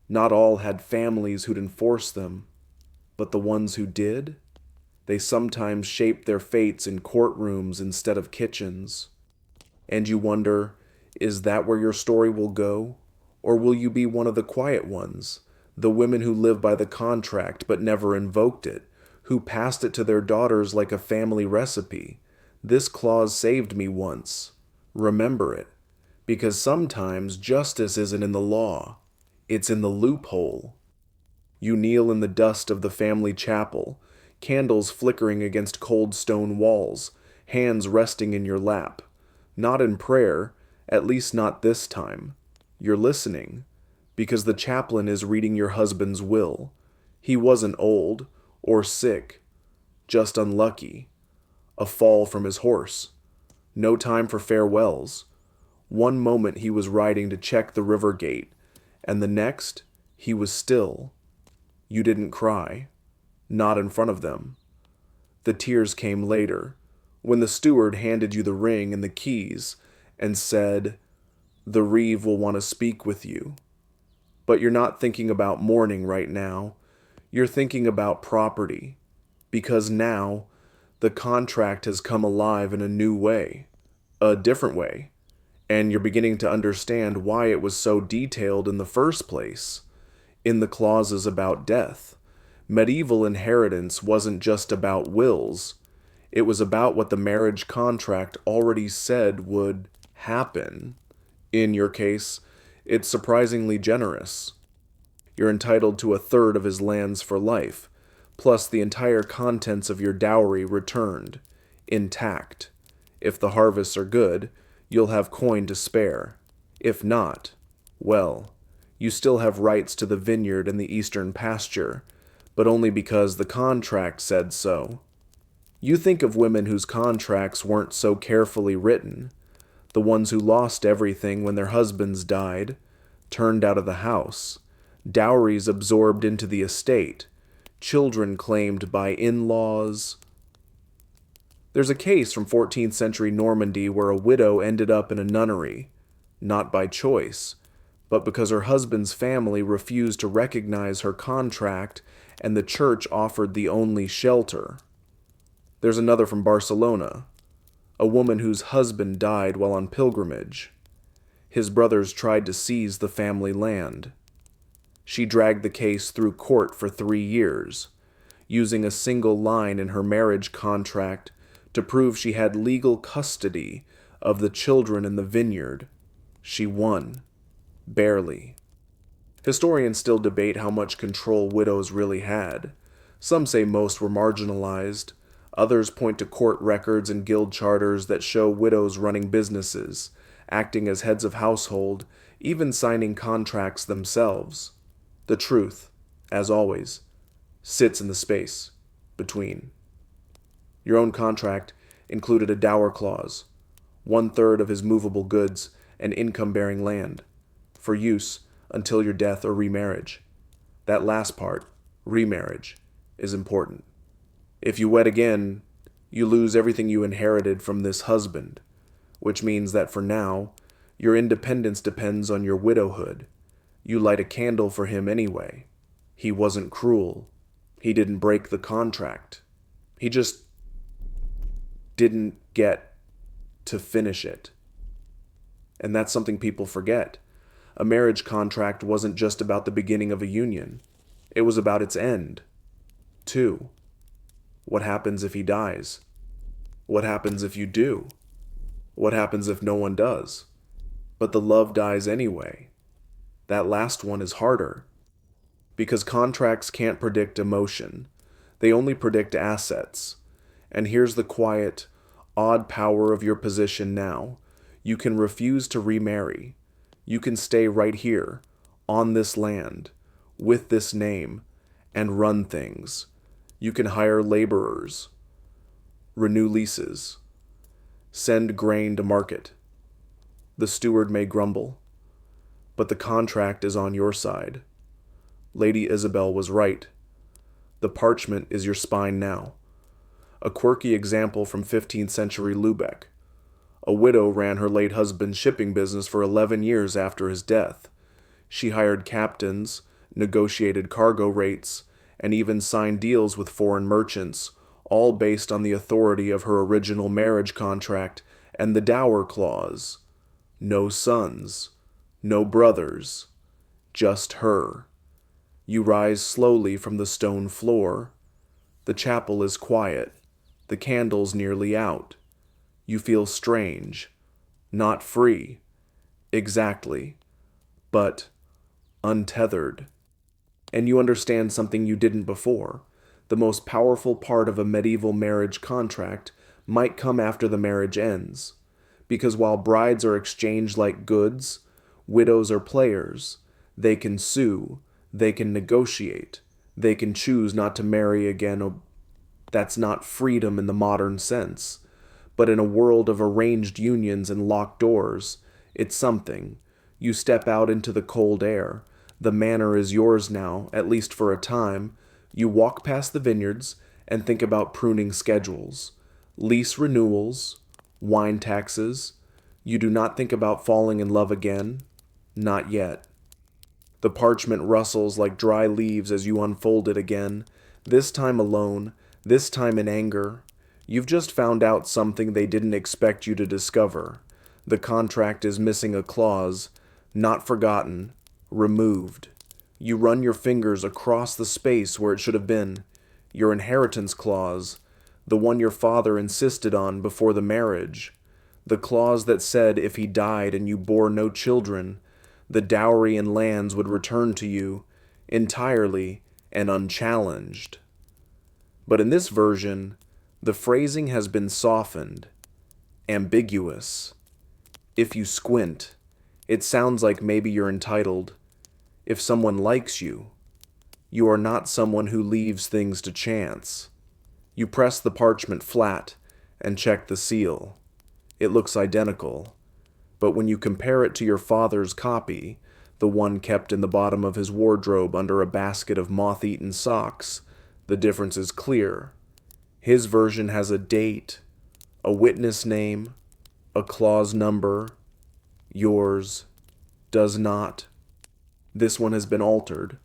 Not all had families who'd enforce them. But the ones who did, they sometimes shaped their fates in courtrooms instead of kitchens. And you wonder, is that where your story will go? Or will you be one of the quiet ones, the women who live by the contract but never invoked it, who passed it to their daughters like a family recipe? This clause saved me once. Remember it, because sometimes justice isn't in the law, it's in the loophole. You kneel in the dust of the family chapel, candles flickering against cold stone walls, hands resting in your lap. Not in prayer, at least not this time. You're listening, because the chaplain is reading your husband's will. He wasn't old or sick, just unlucky. A fall from his horse. No time for farewells. One moment he was riding to check the river gate, and the next he was still. You didn't cry. Not in front of them. The tears came later, when the steward handed you the ring and the keys and said, "The reeve will want to speak with you." But you're not thinking about mourning right now. You're thinking about property, because now the contract has come alive in a new way, a different way, and you're beginning to understand why it was so detailed in the first place. In the clauses about death, medieval inheritance wasn't just about wills. It was about what the marriage contract already said would happen. In your case, it's surprisingly generous. You're entitled to a third of his lands for life, plus the entire contents of your dowry returned, intact. If the harvests are good, you'll have coin to spare. If not, well, You still have rights to the vineyard and the eastern pasture, but only because the contract said so. You think of women whose contracts weren't so carefully written, the ones who lost everything when their husbands died, turned out of the house, dowries absorbed into the estate, children claimed by in-laws. There's a case from 14th century Normandy where a widow ended up in a nunnery, not by choice, but because her husband's family refused to recognize her contract and the church offered the only shelter. There's another from Barcelona, a woman whose husband died while on pilgrimage. His brothers tried to seize the family land. She dragged the case through court for 3 years, using a single line in her marriage contract to prove she had legal custody of the children in the vineyard. She won. Barely. Historians still debate how much control widows really had. Some say most were marginalized. Others point to court records and guild charters that show widows running businesses, acting as heads of household, even signing contracts themselves. The truth, as always, sits in the space between. Your own contract included a dower clause, 1/3 of his movable goods and income-bearing land, for use until your death or remarriage. That last part, remarriage, is important. If you wed again, you lose everything you inherited from this husband, which means that for now, your independence depends on your widowhood. You light a candle for him anyway. He wasn't cruel. He didn't break the contract. He just didn't get to finish it. And that's something people forget. A marriage contract wasn't just about the beginning of a union. It was about its end, too. What happens if he dies? What happens if you do? What happens if no one does? But the love dies anyway. That last one is harder. Because contracts can't predict emotion. They only predict assets. And here's the quiet, odd power of your position now. You can refuse to remarry. You can stay right here, on this land, with this name, and run things. You can hire laborers, renew leases, send grain to market. The steward may grumble, but the contract is on your side. Lady Isabel was right. The parchment is your spine now. A quirky example from 15th century Lubeck. A widow ran her late husband's shipping business for 11 years after his death. She hired captains, negotiated cargo rates, and even signed deals with foreign merchants, all based on the authority of her original marriage contract and the dower clause. No sons, no brothers, just her. You rise slowly from the stone floor. The chapel is quiet, the candle's nearly out. You feel strange, not free, exactly, but untethered. And you understand something you didn't before. The most powerful part of a medieval marriage contract might come after the marriage ends. Because while brides are exchanged like goods, widows are players. They can sue, they can negotiate, they can choose not to marry again. That's not freedom in the modern sense. But in a world of arranged unions and locked doors, it's something. You step out into the cold air. The manor is yours now, at least for a time. You walk past the vineyards and think about pruning schedules, lease renewals, wine taxes. You do not think about falling in love again. Not yet. The parchment rustles like dry leaves as you unfold it again, this time alone, this time in anger. You've just found out something they didn't expect you to discover. The contract is missing a clause, not forgotten, removed. You run your fingers across the space where it should have been. Your inheritance clause, the one your father insisted on before the marriage. The clause that said if he died and you bore no children, the dowry and lands would return to you, entirely and unchallenged. But in this version, the phrasing has been softened, ambiguous. If you squint, it sounds like maybe you're entitled. If someone likes you, you are not someone who leaves things to chance. You press the parchment flat and check the seal. It looks identical, but when you compare it to your father's copy, the one kept in the bottom of his wardrobe under a basket of moth-eaten socks, the difference is clear. His version has a date, a witness name, a clause number. Yours does not. This one has been altered,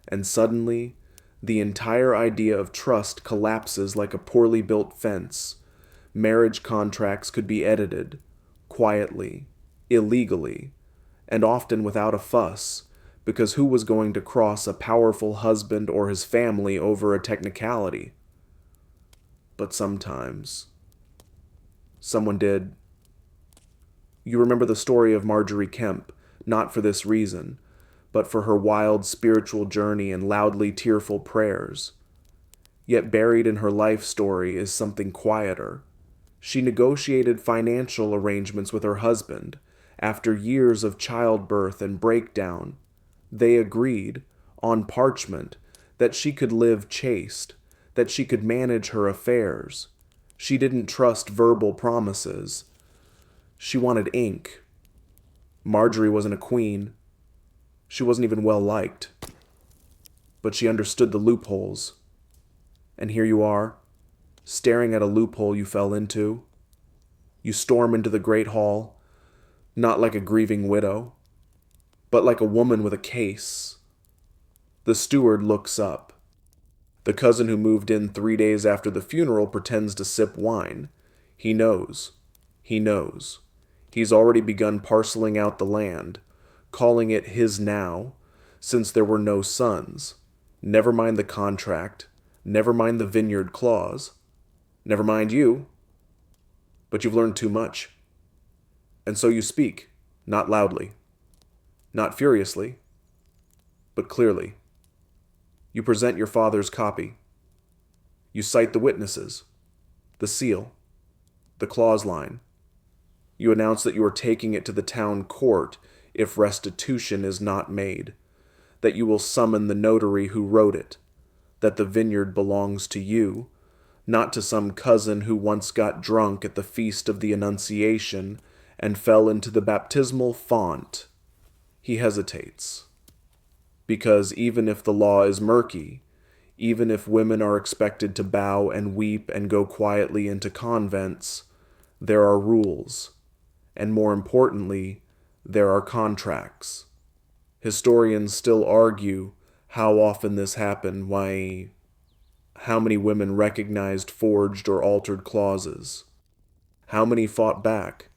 and suddenly, the entire idea of trust collapses like a poorly built fence. Marriage contracts could be edited, quietly, illegally, and often without a fuss, because who was going to cross a powerful husband or his family over a technicality? But sometimes, someone did. You remember the story of Marjorie Kemp, not for this reason, but for her wild spiritual journey and loudly tearful prayers. Yet buried in her life story is something quieter. She negotiated financial arrangements with her husband. After years of childbirth and breakdown, they agreed, on parchment, that she could live chaste, that she could manage her affairs. She didn't trust verbal promises. She wanted ink. Marjorie wasn't a queen. She wasn't even well liked. But she understood the loopholes. And here you are, staring at a loophole you fell into. You storm into the great hall, not like a grieving widow, but like a woman with a case. The steward looks up. The cousin who moved in 3 days after the funeral pretends to sip wine. He knows. He knows. He's already begun parceling out the land, calling it his now, since there were no sons. Never mind the contract. Never mind the vineyard clause. Never mind you. But you've learned too much. And so you speak, not loudly, not furiously, but clearly. You present your father's copy. You cite the witnesses, the seal, the clause line. You announce that you are taking it to the town court if restitution is not made, that you will summon the notary who wrote it, that the vineyard belongs to you, not to some cousin who once got drunk at the feast of the Annunciation and fell into the baptismal font. He hesitates. Because even if the law is murky, even if women are expected to bow and weep and go quietly into convents, there are rules, and more importantly, there are contracts. Historians still argue how often this happened, how many women recognized forged or altered clauses. How many fought back?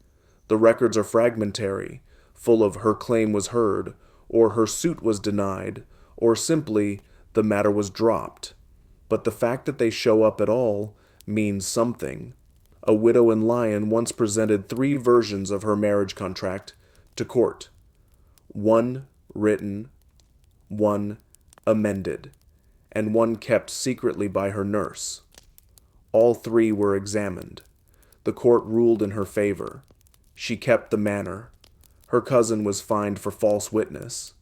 The records are fragmentary, full of her claim was heard, or her suit was denied, or simply the matter was dropped. But the fact that they show up at all means something. A widow in Lyon once presented 3 versions of her marriage contract to court. 1 written, 1 amended, and 1 kept secretly by her nurse. All 3 were examined. The court ruled in her favor. She kept the manor. Her cousin was fined for false witness.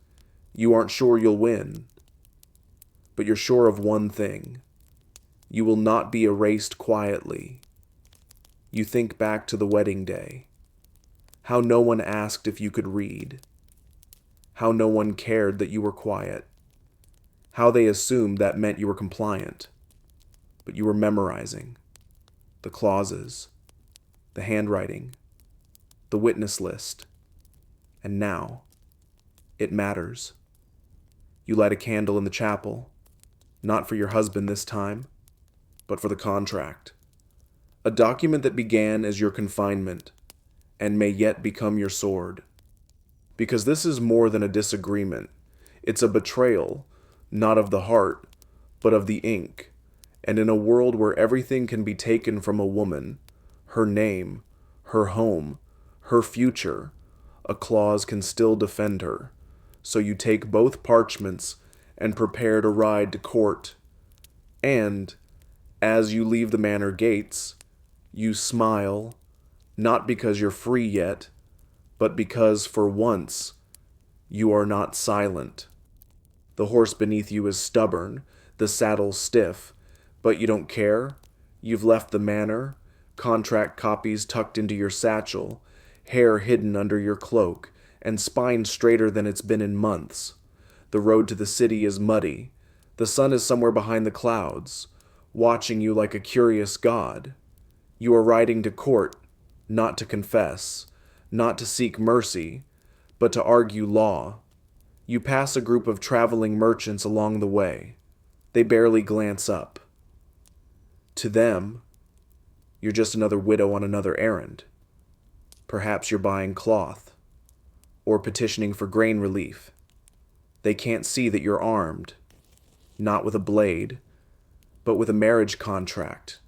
You aren't sure you'll win, but you're sure of one thing. You will not be erased quietly. You think back to the wedding day. How no one asked if you could read. How no one cared that you were quiet. How they assumed that meant you were compliant. But you were memorizing. The clauses. The handwriting. The witness list. And now, it matters. You light a candle in the chapel, not for your husband this time, but for the contract. A document that began as your confinement, and may yet become your sword. Because this is more than a disagreement. It's a betrayal, not of the heart, but of the ink. And in a world where everything can be taken from a woman, her name, her home, her future, a clause can still defend her. So you take both parchments and prepare to ride to court. And, as you leave the manor gates, you smile, not because you're free yet, but because for once, you are not silent. The horse beneath you is stubborn, the saddle stiff, but you don't care. You've left the manor, contract copies tucked into your satchel, hair hidden under your cloak, and spine straighter than it's been in months. The road to the city is muddy. The sun is somewhere behind the clouds, watching you like a curious god. You are riding to court, not to confess, not to seek mercy, but to argue law. You pass a group of traveling merchants along the way. They barely glance up. To them, you're just another widow on another errand. Perhaps you're buying cloth, or petitioning for grain relief. They can't see that you're armed, not with a blade, but with a marriage contract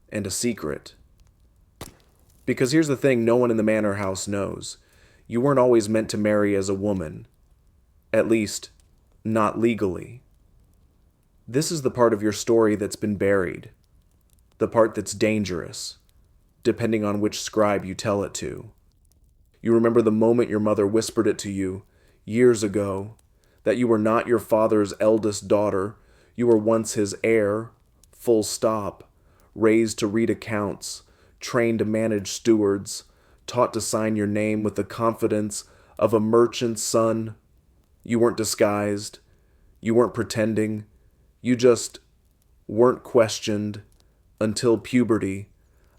and a secret. Because here's the thing no one in the manor house knows. You weren't always meant to marry as a woman. At least, not legally. This is the part of your story that's been buried. The part that's dangerous, depending on which scribe you tell it to. You remember the moment your mother whispered it to you, years ago, that you were not your father's eldest daughter, you were once his heir, full stop, raised to read accounts, trained to manage stewards, taught to sign your name with the confidence of a merchant's son. You weren't disguised, you weren't pretending, you just weren't questioned until puberty,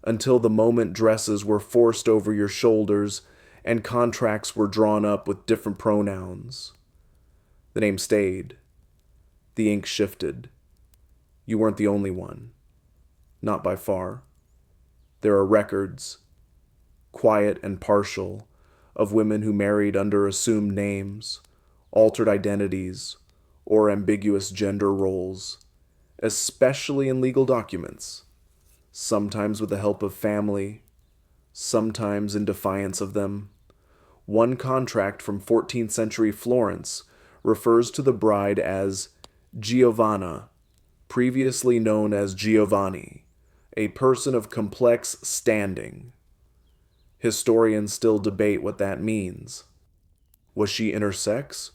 until the moment dresses were forced over your shoulders and contracts were drawn up with different pronouns. The name stayed. The ink shifted. You weren't the only one. Not by far. There are records, quiet and partial, of women who married under assumed names, altered identities, or ambiguous gender roles, especially in legal documents, sometimes with the help of family, sometimes in defiance of them. One contract from 14th century Florence refers to the bride as Giovanna, previously known as Giovanni, a person of complex standing. Historians still debate what that means. Was she intersex?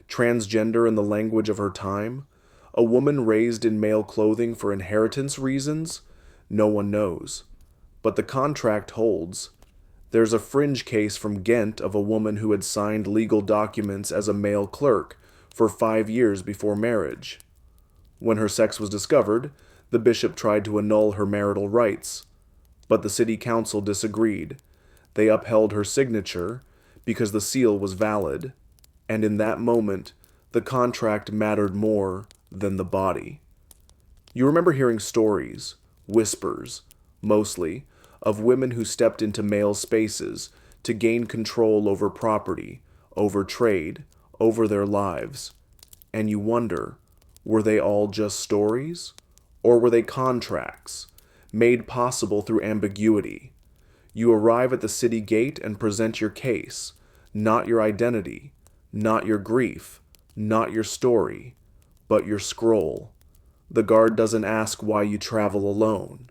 Transgender in the language of her time? A woman raised in male clothing for inheritance reasons? No one knows. But the contract holds. There's a fringe case from Ghent of a woman who had signed legal documents as a male clerk for 5 years before marriage. When her sex was discovered, the bishop tried to annul her marital rights, but the city council disagreed. They upheld her signature because the seal was valid, and in that moment, the contract mattered more than the body. You remember hearing stories, whispers, mostly, of women who stepped into male spaces to gain control over property, over trade, over their lives. And you wonder, were they all just stories? Or were they contracts, made possible through ambiguity? You arrive at the city gate and present your case, not your identity, not your grief, not your story, but your scroll. The guard doesn't ask why you travel alone.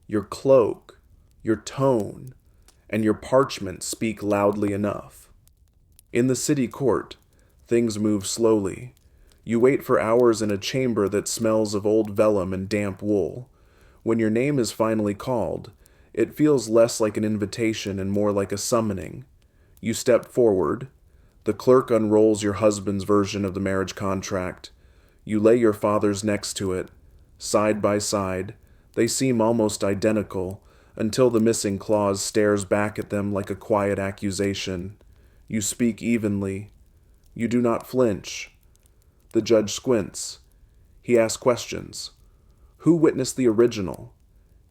Your cloak, your tone, and your parchment speak loudly enough. In the city court, things move slowly. You wait for hours in a chamber that smells of old vellum and damp wool. When your name is finally called, it feels less like an invitation and more like a summoning. You step forward. The clerk unrolls your husband's version of the marriage contract. You lay your father's next to it. Side by side, they seem almost identical, until the missing clause stares back at them like a quiet accusation. You speak evenly. You do not flinch. The judge squints. He asks questions. Who witnessed the original?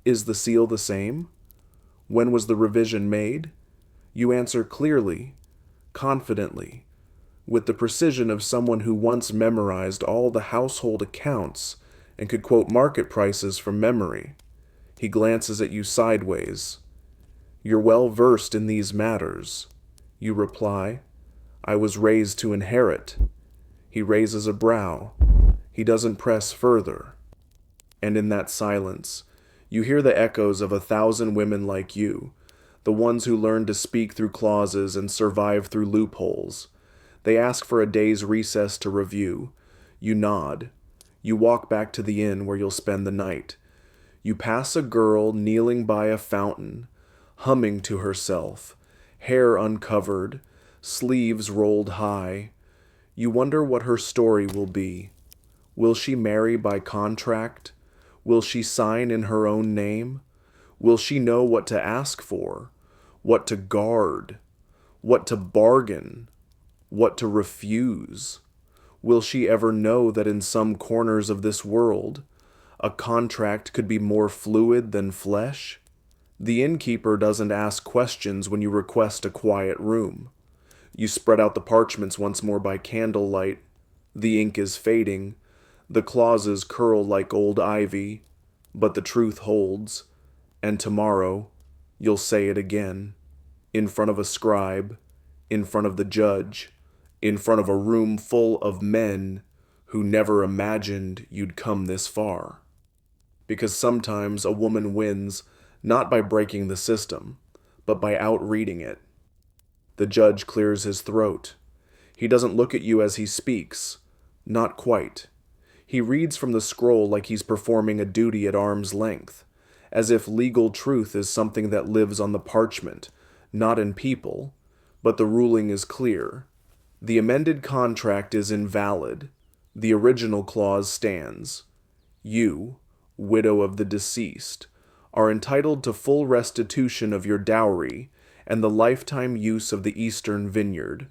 Is the seal the same? When was the revision made? You answer clearly, confidently, with the precision of someone who once memorized all the household accounts and could quote market prices from memory. He glances at you sideways. You're well versed in these matters. You reply, I was raised to inherit. He raises a brow. He doesn't press further. And in that silence, you hear the echoes of 1,000 women like you, the ones who learned to speak through clauses and survive through loopholes. They ask for a day's recess to review, You nod. You walk back to the inn where you'll spend the night. You pass a girl kneeling by a fountain, humming to herself, hair uncovered, sleeves rolled high. You wonder what her story will be. Will she marry by contract? Will she sign in her own name? Will she know what to ask for, what to guard, what to bargain, what to refuse? Will she ever know that in some corners of this world, a contract could be more fluid than flesh? The innkeeper doesn't ask questions when you request a quiet room. You spread out the parchments once more by candlelight. The ink is fading. The clauses curl like old ivy. But the truth holds. And tomorrow, you'll say it again. In front of a scribe. In front of the judge. In front of a room full of men who never imagined you'd come this far. Because sometimes a woman wins not by breaking the system, but by outreading it. The judge clears his throat. He doesn't look at you as he speaks. Not quite. He reads from the scroll like he's performing a duty at arm's length, as if legal truth is something that lives on the parchment, not in people, but the ruling is clear. The amended contract is invalid. The original clause stands. You, widow of the deceased, are entitled to full restitution of your dowry and the lifetime use of the eastern vineyard,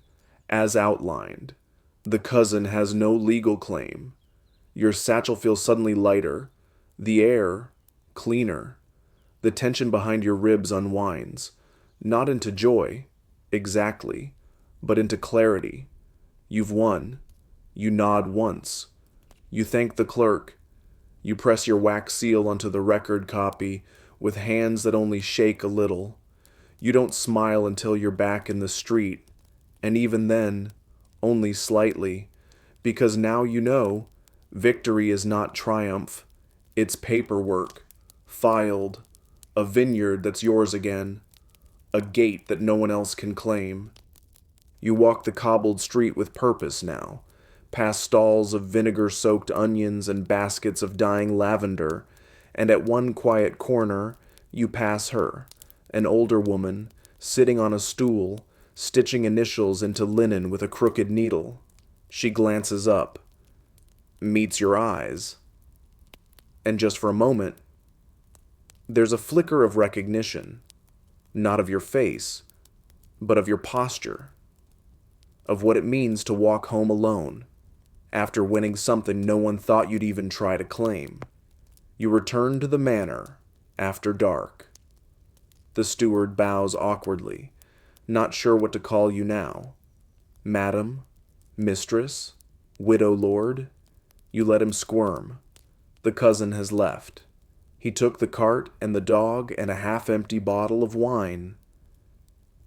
as outlined. The cousin has no legal claim. Your satchel feels suddenly lighter, the air cleaner. The tension behind your ribs unwinds, not into joy, exactly, but into clarity. You've won. You nod once. You thank the clerk. You press your wax seal onto the record copy with hands that only shake a little. You don't smile until you're back in the street, and even then, only slightly, because now you know victory is not triumph. It's paperwork, filed, a vineyard that's yours again, a gate that no one else can claim. You walk the cobbled street with purpose now, past stalls of vinegar-soaked onions and baskets of dying lavender, and at one quiet corner, you pass her, an older woman, sitting on a stool, stitching initials into linen with a crooked needle. She glances up, meets your eyes, and just for a moment, there's a flicker of recognition, not of your face, but of your posture, of what it means to walk home alone, after winning something no one thought you'd even try to claim. You return to the manor, after dark. The steward bows awkwardly, not sure what to call you now. Madam, mistress, widow lord. You let him squirm. The cousin has left. He took the cart and the dog and a half-empty bottle of wine.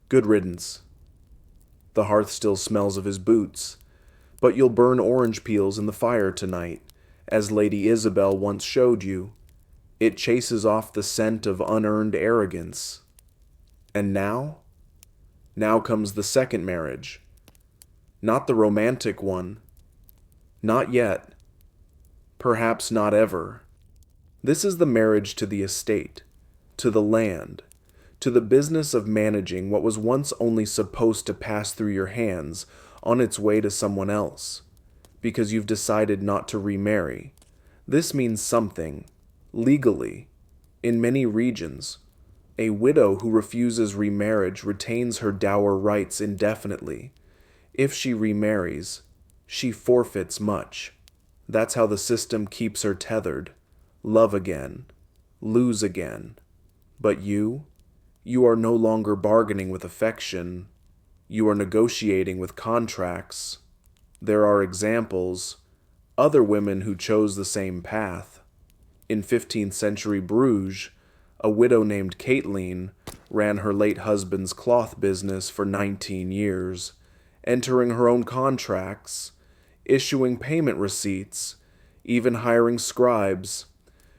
Good riddance. The hearth still smells of his boots, but you'll burn orange peels in the fire tonight, as Lady Isabel once showed you. It chases off the scent of unearned arrogance. And now? Now comes the second marriage. Not the romantic one. Not yet. Perhaps not ever. This is the marriage to the estate, to the land, to the business of managing what was once only supposed to pass through your hands on its way to someone else, because you've decided not to remarry. This means something, legally. In many regions, a widow who refuses remarriage retains her dower rights indefinitely. If she remarries, she forfeits much. That's how the system keeps her tethered. Love again, lose again. But you are no longer bargaining with affection. You are negotiating with contracts. There are examples, other women who chose the same path. In 15th century Bruges, a widow named Caitlin ran her late husband's cloth business for 19 years, entering her own contracts, issuing payment receipts, even hiring scribes.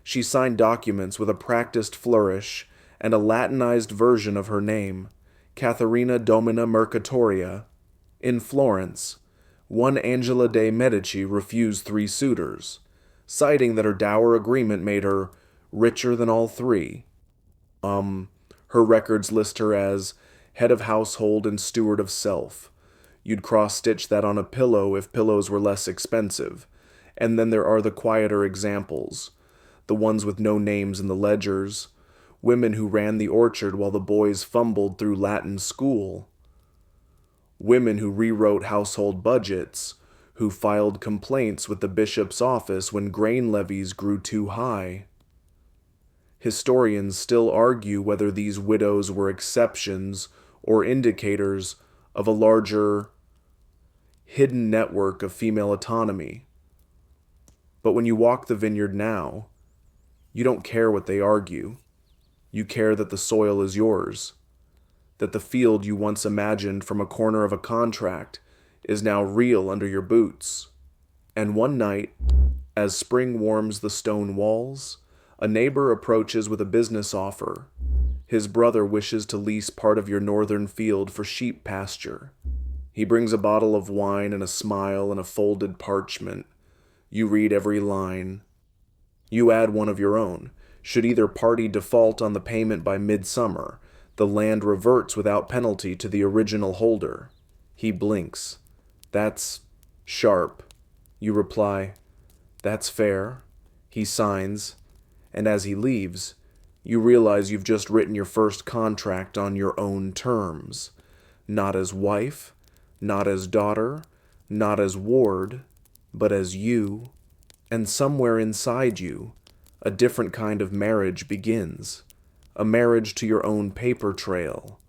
She signed documents with a practiced flourish and a Latinized version of her name, Catharina Domina Mercatoria. In Florence, One Angela de Medici refused 3 suitors, citing that her dower agreement made her richer than all 3. Her records list her as head of household and steward of self. You'd cross-stitch that on a pillow if pillows were less expensive. And then there are the quieter examples, the ones with no names in the ledgers, women who ran the orchard while the boys fumbled through Latin school, women who rewrote household budgets, who filed complaints with the bishop's office when grain levies grew too high. Historians still argue whether these widows were exceptions or indicators of a larger, hidden network of female autonomy. But when you walk the vineyard now, you don't care what they argue. You care that the soil is yours, that the field you once imagined from a corner of a contract is now real under your boots. And one night, as spring warms the stone walls, a neighbor approaches with a business offer. His brother wishes to lease part of your northern field for sheep pasture. He brings a bottle of wine and a smile and a folded parchment. You read every line. You add one of your own. Should either party default on the payment by midsummer, the land reverts without penalty to the original holder. He blinks. That's sharp. You reply, that's fair. He signs, and as he leaves, you realize you've just written your first contract on your own terms. Not as wife, not as daughter, not as ward, but as you. And somewhere inside you, a different kind of marriage begins. A marriage to your own paper trail.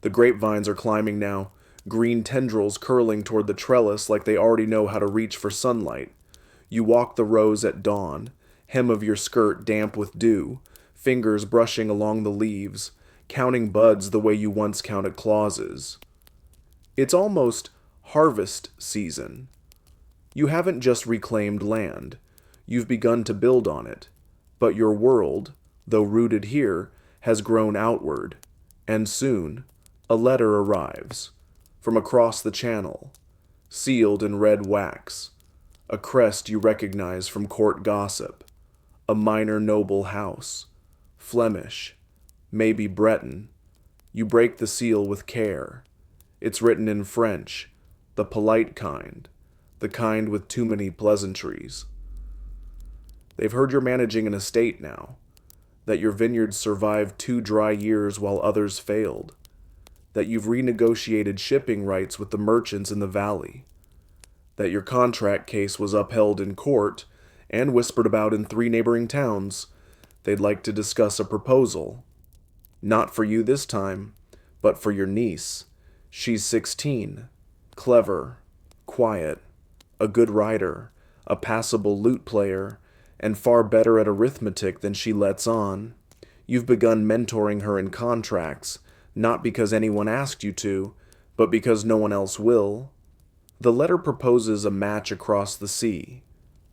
The grapevines are climbing now, green tendrils curling toward the trellis like they already know how to reach for sunlight. You walk the rows at dawn, hem of your skirt damp with dew, fingers brushing along the leaves, counting buds the way you once counted clauses. It's almost harvest season. You haven't just reclaimed land. You've begun to build on it. But your world, though rooted here, has grown outward. And soon, a letter arrives from across the channel, sealed in red wax, a crest you recognize from court gossip, a minor noble house, Flemish, maybe Breton. You break the seal with care. It's written in French, the polite kind, the kind with too many pleasantries. They've heard you're managing an estate now, that your vineyards survived 2 dry years while others failed, that you've renegotiated shipping rights with the merchants in the valley, that your contract case was upheld in court and whispered about in 3 neighboring towns. They'd like to discuss a proposal. Not for you this time, but for your niece. She's 16, clever, quiet, a good writer, a passable lute player, and far better at arithmetic than she lets on. You've begun mentoring her in contracts, not because anyone asked you to, but because no one else will. The letter proposes a match across the sea.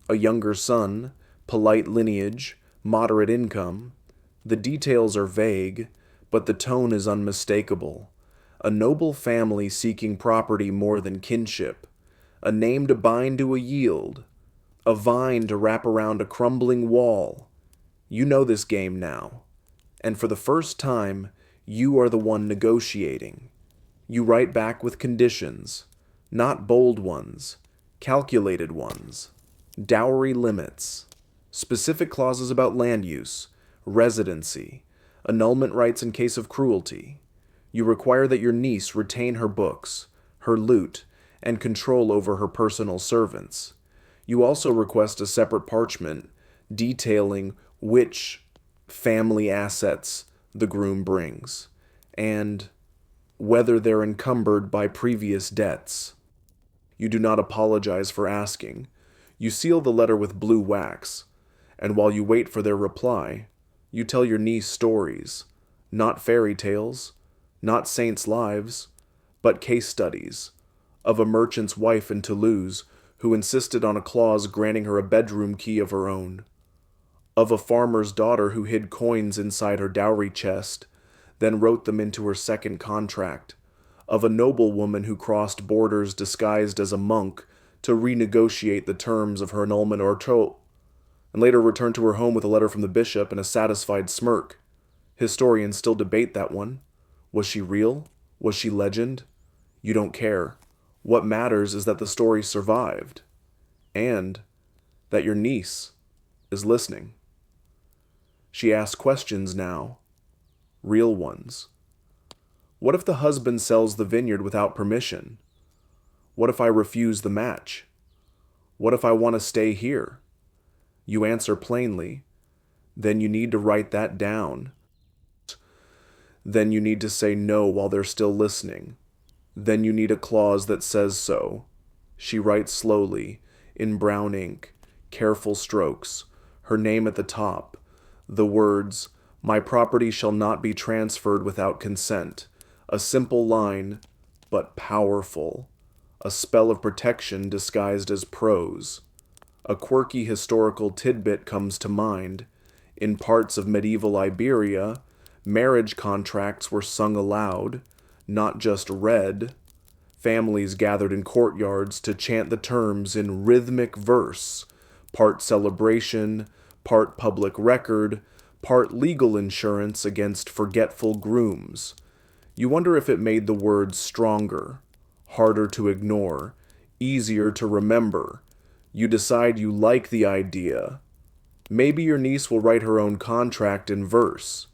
A younger son, polite lineage, moderate income. The details are vague, but the tone is unmistakable. A noble family seeking property more than kinship. A name to bind to a yield. A vine to wrap around a crumbling wall. You know this game now. And for the first time, you are the one negotiating. You write back with conditions, not bold ones, calculated ones. Dowry limits, specific clauses about land use, residency, annulment rights in case of cruelty. You require that your niece retain her books, her lute, and control over her personal servants. You also request a separate parchment detailing which family assets the groom brings, and whether they're encumbered by previous debts. You do not apologize for asking. You seal the letter with blue wax, and while you wait for their reply, you tell your niece stories, not fairy tales, not saints' lives, but case studies, of a merchant's wife in Toulouse who insisted on a clause granting her a bedroom key of her own, of a farmer's daughter who hid coins inside her dowry chest, then wrote them into her second contract, of a noblewoman who crossed borders disguised as a monk to renegotiate the terms of her annulment or troth, and later returned to her home with a letter from the bishop and a satisfied smirk. Historians still debate that one. Was she real? Was she legend? You don't care. What matters is that the story survived, and that your niece is listening. She asks questions now, real ones. What if the husband sells the vineyard without permission? What if I refuse the match? What if I want to stay here? You answer plainly. Then you need to write that down. Then you need to say no while they're still listening. Then you need a clause that says so. She writes slowly, in brown ink, careful strokes, her name at the top, the words, "My property shall not be transferred without consent." A simple line, but powerful. A spell of protection disguised as prose. A quirky historical tidbit comes to mind. In parts of medieval Iberia, marriage contracts were sung aloud, not just read. Families gathered in courtyards to chant the terms in rhythmic verse, part celebration, part public record, part legal insurance against forgetful grooms. You wonder if it made the words stronger, harder to ignore, easier to remember. You decide you like the idea. Maybe your niece will write her own contract in verse.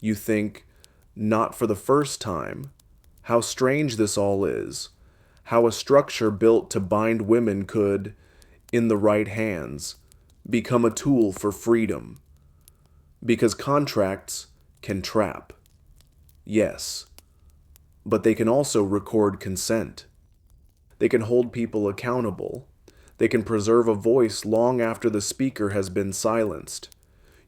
You think, not for the first time. How strange this all is. How a structure built to bind women could, in the right hands, become a tool for freedom. Because contracts can trap. Yes. But they can also record consent. They can hold people accountable. They can preserve a voice long after the speaker has been silenced.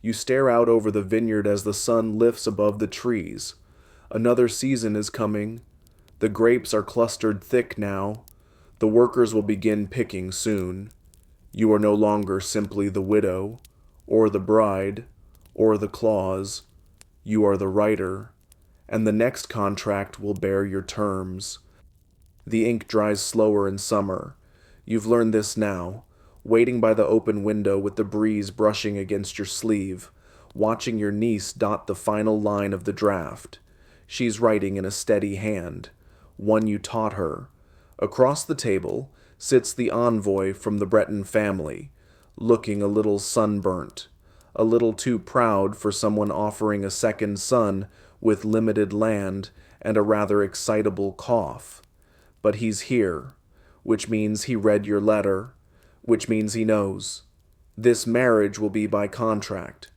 You stare out over the vineyard as the sun lifts above the trees. Another season is coming. The grapes are clustered thick now. The workers will begin picking soon. You are no longer simply the widow, or the bride, or the clause. You are the writer, and the next contract will bear your terms. The ink dries slower in summer. You've learned this now, waiting by the open window with the breeze brushing against your sleeve, watching your niece dot the final line of the draft. She's writing in a steady hand, one you taught her. Across the table sits the envoy from the Breton family, looking a little sunburnt, a little too proud for someone offering a second son with limited land and a rather excitable cough. But he's here, which means he read your letter, which means he knows. This marriage will be by contract.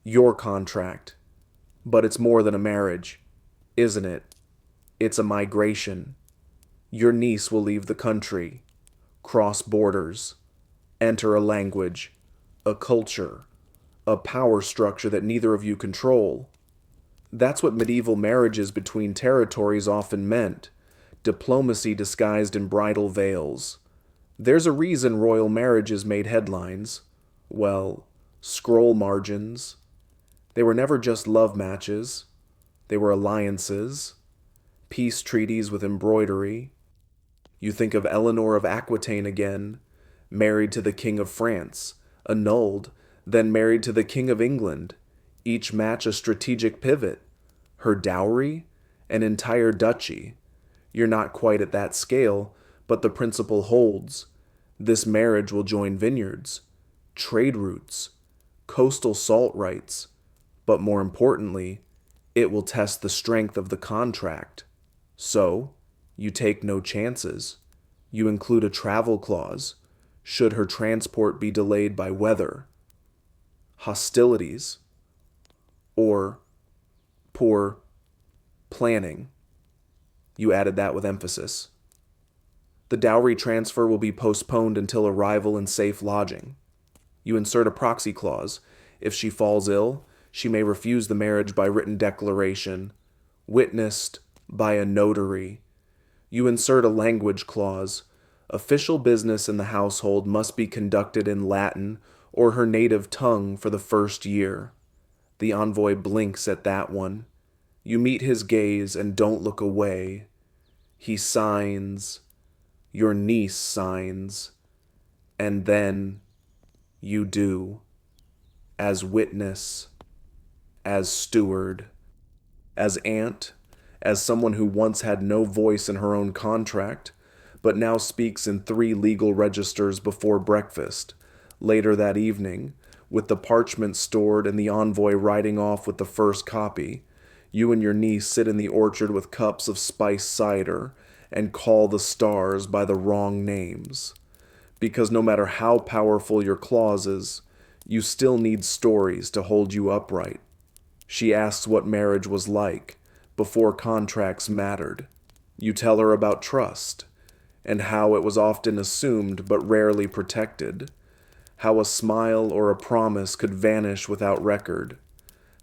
Your contract. But it's more than a marriage, isn't it? It's a migration. Your niece will leave the country, cross borders, enter a language, a culture, a power structure that neither of you control. That's what medieval marriages between territories often meant. Diplomacy disguised in bridal veils. There's a reason royal marriages made headlines. Well, scroll margins. They were never just love matches. They were alliances. Peace treaties with embroidery. You think of Eleanor of Aquitaine again, married to the King of France, annulled, then married to the King of England. Each match a strategic pivot. Her dowry? An entire duchy. You're not quite at that scale, but the principle holds. This marriage will join vineyards, trade routes, coastal salt rights, but more importantly, it will test the strength of the contract. So, you take no chances. You include a travel clause, should her transport be delayed by weather, hostilities, or poor planning. You added that with emphasis. The dowry transfer will be postponed until arrival in safe lodging. You insert a proxy clause. If she falls ill, she may refuse the marriage by written declaration, witnessed by a notary. You insert a language clause. Official business in the household must be conducted in Latin or her native tongue for the first year. The envoy blinks at that one. You meet his gaze and don't look away. He signs, your niece signs, and then you do, as witness, as steward, as aunt, as someone who once had no voice in her own contract, but now speaks in 3 legal registers before breakfast. Later that evening, with the parchment stored and the envoy riding off with the first copy, you and your niece sit in the orchard with cups of spiced cider and call the stars by the wrong names. Because no matter how powerful your clauses, you still need stories to hold you upright. She asks what marriage was like before contracts mattered. You tell her about trust and how it was often assumed but rarely protected, how a smile or a promise could vanish without record,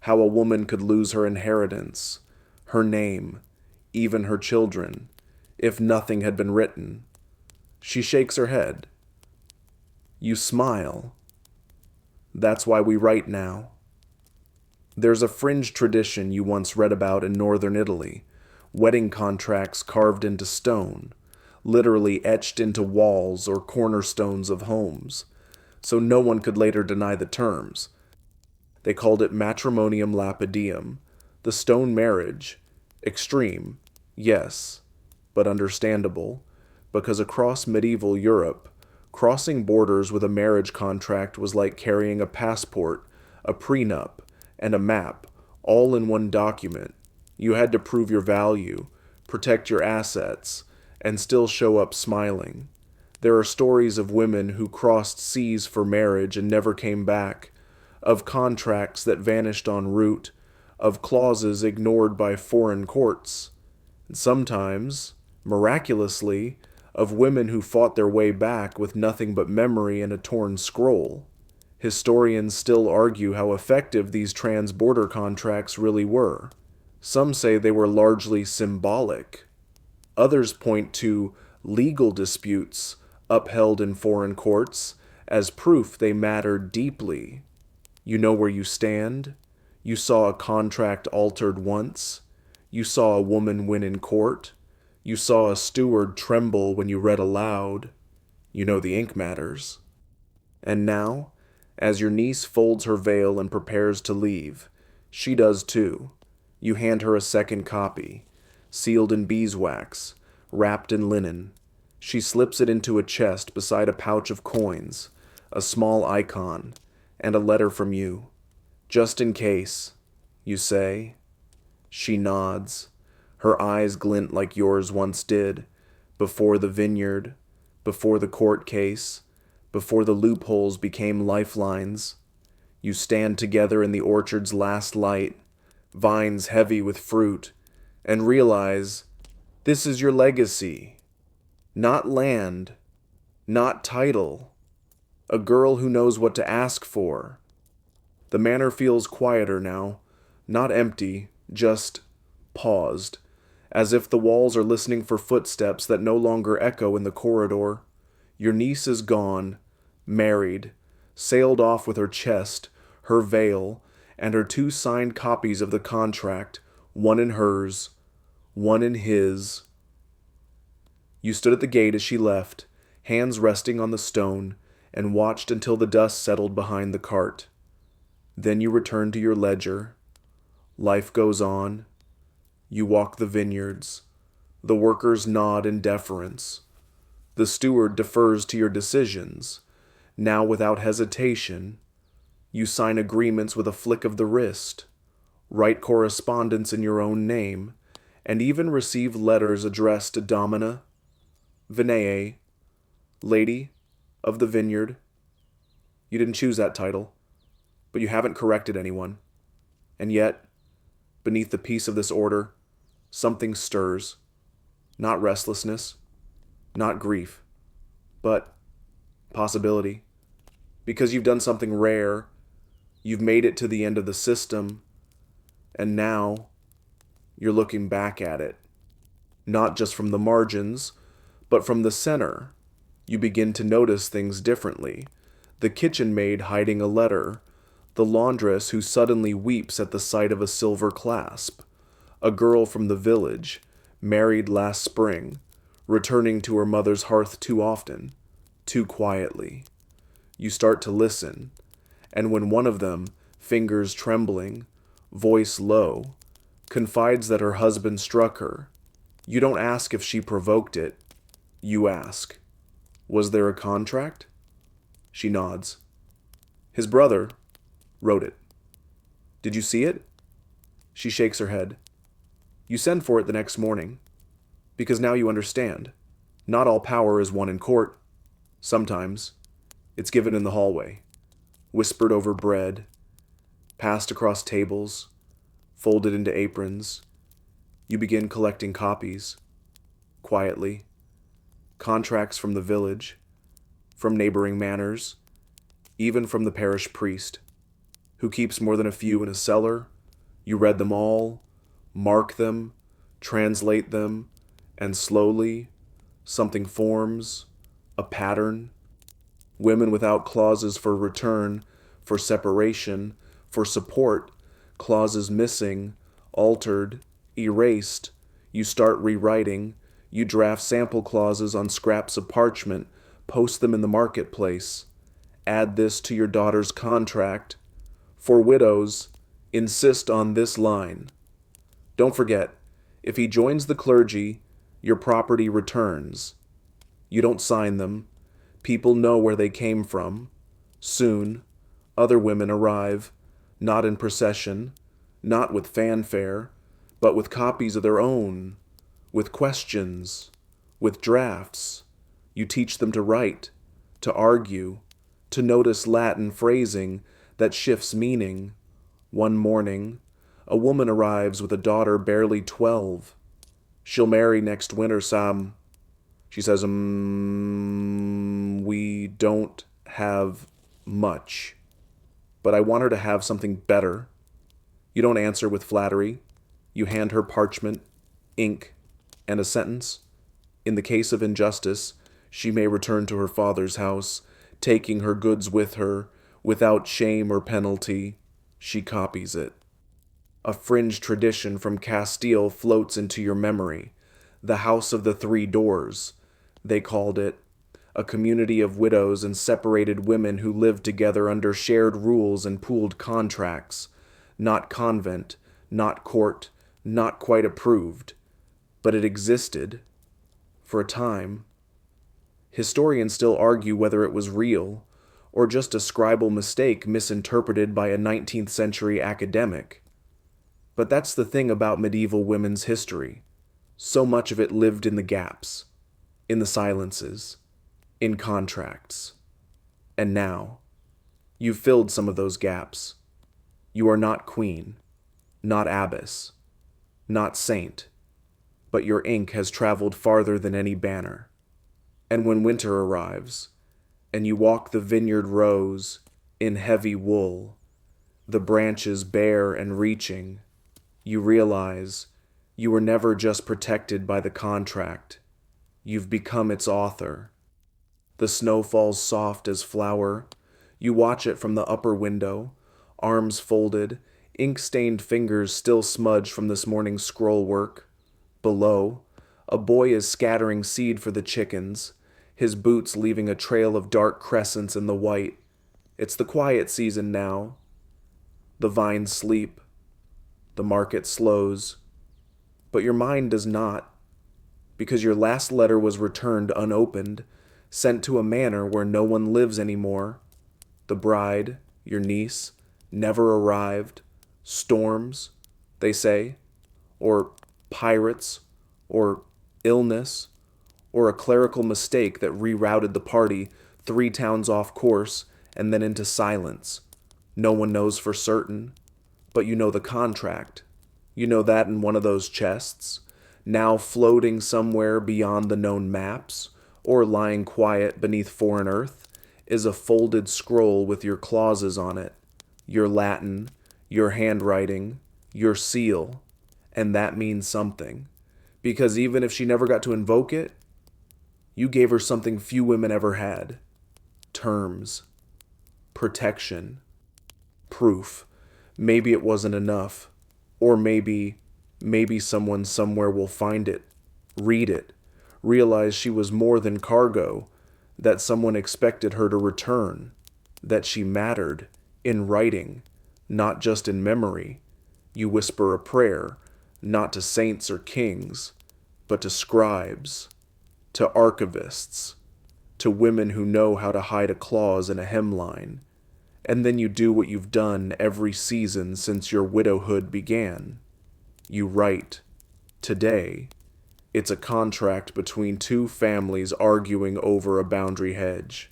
how a woman could lose her inheritance, her name, even her children, if nothing had been written. She shakes her head. You smile. That's why we write now. There's a fringe tradition you once read about in northern Italy, wedding contracts carved into stone, literally etched into walls or cornerstones of homes, so no one could later deny the terms. They called it matrimonium lapidem, the stone marriage. Extreme, yes, but understandable, because across medieval Europe, crossing borders with a marriage contract was like carrying a passport, a prenup, and a map, all in one document. You had to prove your value, protect your assets, and still show up smiling. There are stories of women who crossed seas for marriage and never came back, of contracts that vanished en route, of clauses ignored by foreign courts, and sometimes, miraculously, of women who fought their way back with nothing but memory and a torn scroll. Historians still argue how effective these trans-border contracts really were. Some say they were largely symbolic. Others point to legal disputes upheld in foreign courts as proof they mattered deeply. You know where you stand. You saw a contract altered once. You saw a woman win in court. You saw a steward tremble when you read aloud. You know the ink matters. And now, as your niece folds her veil and prepares to leave, she does too. You hand her a second copy, sealed in beeswax, wrapped in linen. She slips it into a chest beside a pouch of coins, a small icon, and a letter from you. Just in case, you say. She nods. Her eyes glint like yours once did, before the vineyard, before the court case, before the loopholes became lifelines. You stand together in the orchard's last light, vines heavy with fruit, and realize this is your legacy. Not land, not title. A girl who knows what to ask for. The manor feels quieter now, not empty, just paused, as if the walls are listening for footsteps that no longer echo in the corridor. Your niece is gone, married, sailed off with her chest, her veil, and her 2 signed copies of the contract, one in hers, one in his. You stood at the gate as she left, hands resting on the stone, and watched until the dust settled behind the cart. Then you returned to your ledger. Life goes on. You walk the vineyards. The workers nod in deference. The steward defers to your decisions. Now without hesitation, you sign agreements with a flick of the wrist, write correspondence in your own name, and even receive letters addressed to Domina, Vinea, Lady of the Vineyard. You didn't choose that title, but you haven't corrected anyone. And yet, beneath the peace of this order, something stirs. Not restlessness, not grief, but possibility. Because you've done something rare, you've made it to the end of the system, and now you're looking back at it. Not just from the margins, but from the center. You begin to notice things differently. The kitchen maid hiding a letter, the laundress who suddenly weeps at the sight of a silver clasp, a girl from the village, married last spring, returning to her mother's hearth too often, too quietly. You start to listen, and when one of them, fingers trembling, voice low, confides that her husband struck her, you don't ask if she provoked it. You ask, "Was there a contract?" She nods. "His brother wrote it." "Did you see it?" She shakes her head. You send for it the next morning, because now you understand. Not all power is won in court. Sometimes it's given in the hallway, whispered over bread, passed across tables, folded into aprons. You begin collecting copies, quietly, contracts from the village, from neighboring manors, even from the parish priest, who keeps more than a few in a cellar. You read them all, mark them, translate them, and slowly, something forms, a pattern. Women without clauses for return, for separation, for support, clauses missing, altered, erased. You start rewriting. You draft sample clauses on scraps of parchment, post them in the marketplace. Add this to your daughter's contract. For widows, insist on this line. Don't forget, if he joins the clergy, your property returns. You don't sign them. People know where they came from. Soon, other women arrive, not in procession, not with fanfare, but with copies of their own, with questions, with drafts. You teach them to write, to argue, to notice Latin phrasing that shifts meaning. One morning, a woman arrives with a daughter barely 12. She'll marry next winter, Sam. She says, we don't have much, but I want her to have something better. You don't answer with flattery. You hand her parchment, ink, and a sentence. In the case of injustice, she may return to her father's house, taking her goods with her, without shame or penalty. She copies it. A fringe tradition from Castile floats into your memory. The House of the Three Doors, they called it. A community of widows and separated women who lived together under shared rules and pooled contracts. Not convent, not court, not quite approved. But it existed. For a time. Historians still argue whether it was real, or just a scribal mistake misinterpreted by a 19th century academic. But that's the thing about medieval women's history. So much of it lived in the gaps, in the silences, in contracts. And now, you've filled some of those gaps. You are not queen, not abbess, not saint, but your ink has traveled farther than any banner. And when winter arrives, and you walk the vineyard rows in heavy wool, the branches bare and reaching, you realize you were never just protected by the contract. You've become its author. The snow falls soft as flour. You watch it from the upper window, arms folded, ink-stained fingers still smudged from this morning's scroll work. Below, a boy is scattering seed for the chickens, his boots leaving a trail of dark crescents in the white. It's the quiet season now. The vines sleep. The market slows. But your mind does not, because your last letter was returned unopened, sent to a manor where no one lives anymore. The bride, your niece, never arrived. Storms, they say, or pirates, or illness, or a clerical mistake that rerouted the party 3 towns off course and then into silence. No one knows for certain, but you know the contract. You know that in one of those chests, now floating somewhere beyond the known maps, or lying quiet beneath foreign earth, is a folded scroll with your clauses on it, your Latin, your handwriting, your seal, and that means something. Because even if she never got to invoke it, you gave her something few women ever had. Terms. Protection. Proof. Maybe it wasn't enough. Or maybe Maybe someone somewhere will find it, read it, realize she was more than cargo, that someone expected her to return, that she mattered in writing, not just in memory. You whisper a prayer, not to saints or kings, but to scribes, to archivists, to women who know how to hide a clause in a hemline. And then you do what you've done every season since your widowhood began. You write, today, it's a contract between two families arguing over a boundary hedge.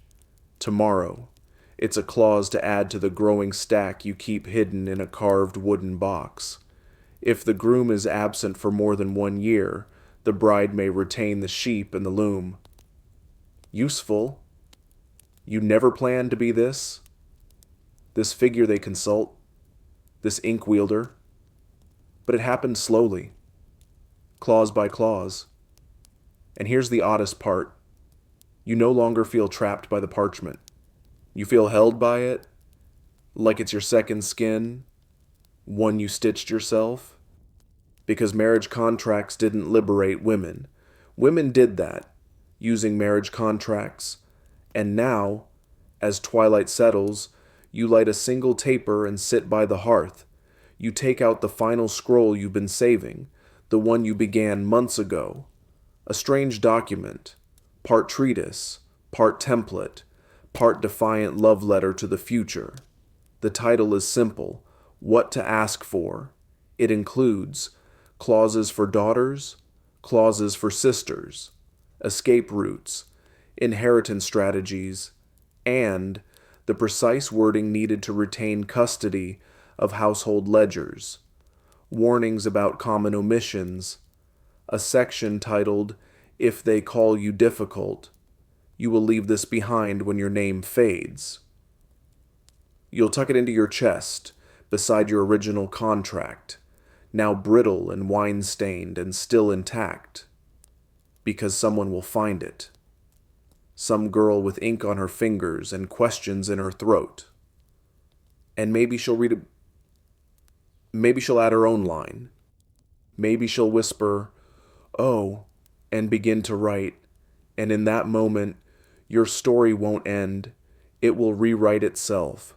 Tomorrow, it's a clause to add to the growing stack you keep hidden in a carved wooden box. If the groom is absent for more than 1 year, the bride may retain the sheep and the loom. Useful. You never planned to be this? This figure they consult, this ink wielder. But it happened slowly, clause by clause. And here's the oddest part. You no longer feel trapped by the parchment. You feel held by it, like it's your second skin, one you stitched yourself. Because marriage contracts didn't liberate women. Women did that, using marriage contracts. And now, as twilight settles, you light a single taper and sit by the hearth. You take out the final scroll you've been saving, the one you began months ago. A strange document, part treatise, part template, part defiant love letter to the future. The title is simple, What to Ask For. It includes clauses for daughters, clauses for sisters, escape routes, inheritance strategies, and the precise wording needed to retain custody of household ledgers, warnings about common omissions, a section titled, If They Call You Difficult, you will leave this behind when your name fades. You'll tuck it into your chest, beside your original contract, now brittle and wine-stained and still intact, because someone will find it. Some girl with ink on her fingers and questions in her throat. And maybe she'll read it. Maybe she'll add her own line. Maybe she'll whisper, "Oh," and begin to write. And in that moment, your story won't end. It will rewrite itself.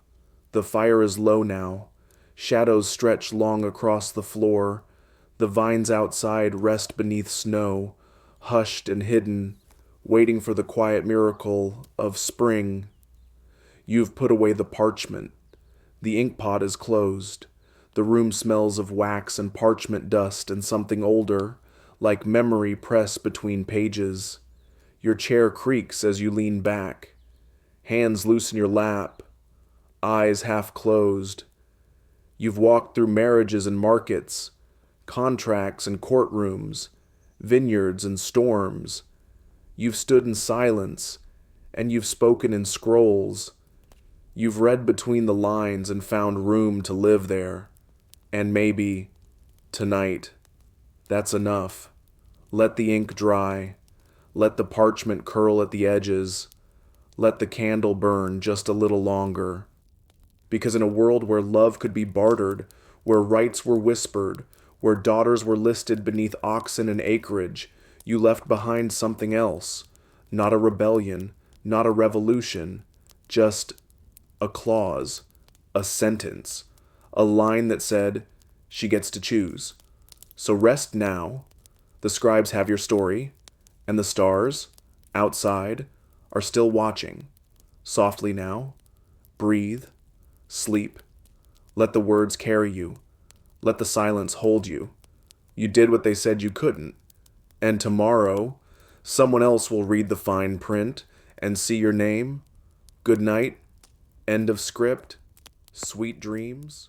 The fire is low now. Shadows stretch long across the floor. The vines outside rest beneath snow, hushed and hidden, waiting for the quiet miracle of spring. You've put away the parchment. The ink pot is closed. The room smells of wax and parchment dust and something older, like memory pressed between pages. Your chair creaks as you lean back. Hands loose in your lap. Eyes half closed. You've walked through marriages and markets, contracts and courtrooms, vineyards and storms. You've stood in silence, and you've spoken in scrolls. You've read between the lines and found room to live there. And maybe, tonight, that's enough. Let the ink dry. Let the parchment curl at the edges. Let the candle burn just a little longer. Because in a world where love could be bartered, where rights were whispered, where daughters were listed beneath oxen and acreage, you left behind something else. Not a rebellion, not a revolution, just a clause, a sentence, a line that said, she gets to choose. So rest now. The scribes have your story, and the stars, outside, are still watching. Softly now. Breathe. Sleep. Let the words carry you. Let the silence hold you. You did what they said you couldn't. And tomorrow, someone else will read the fine print and see your name. Good night. End of script. Sweet dreams.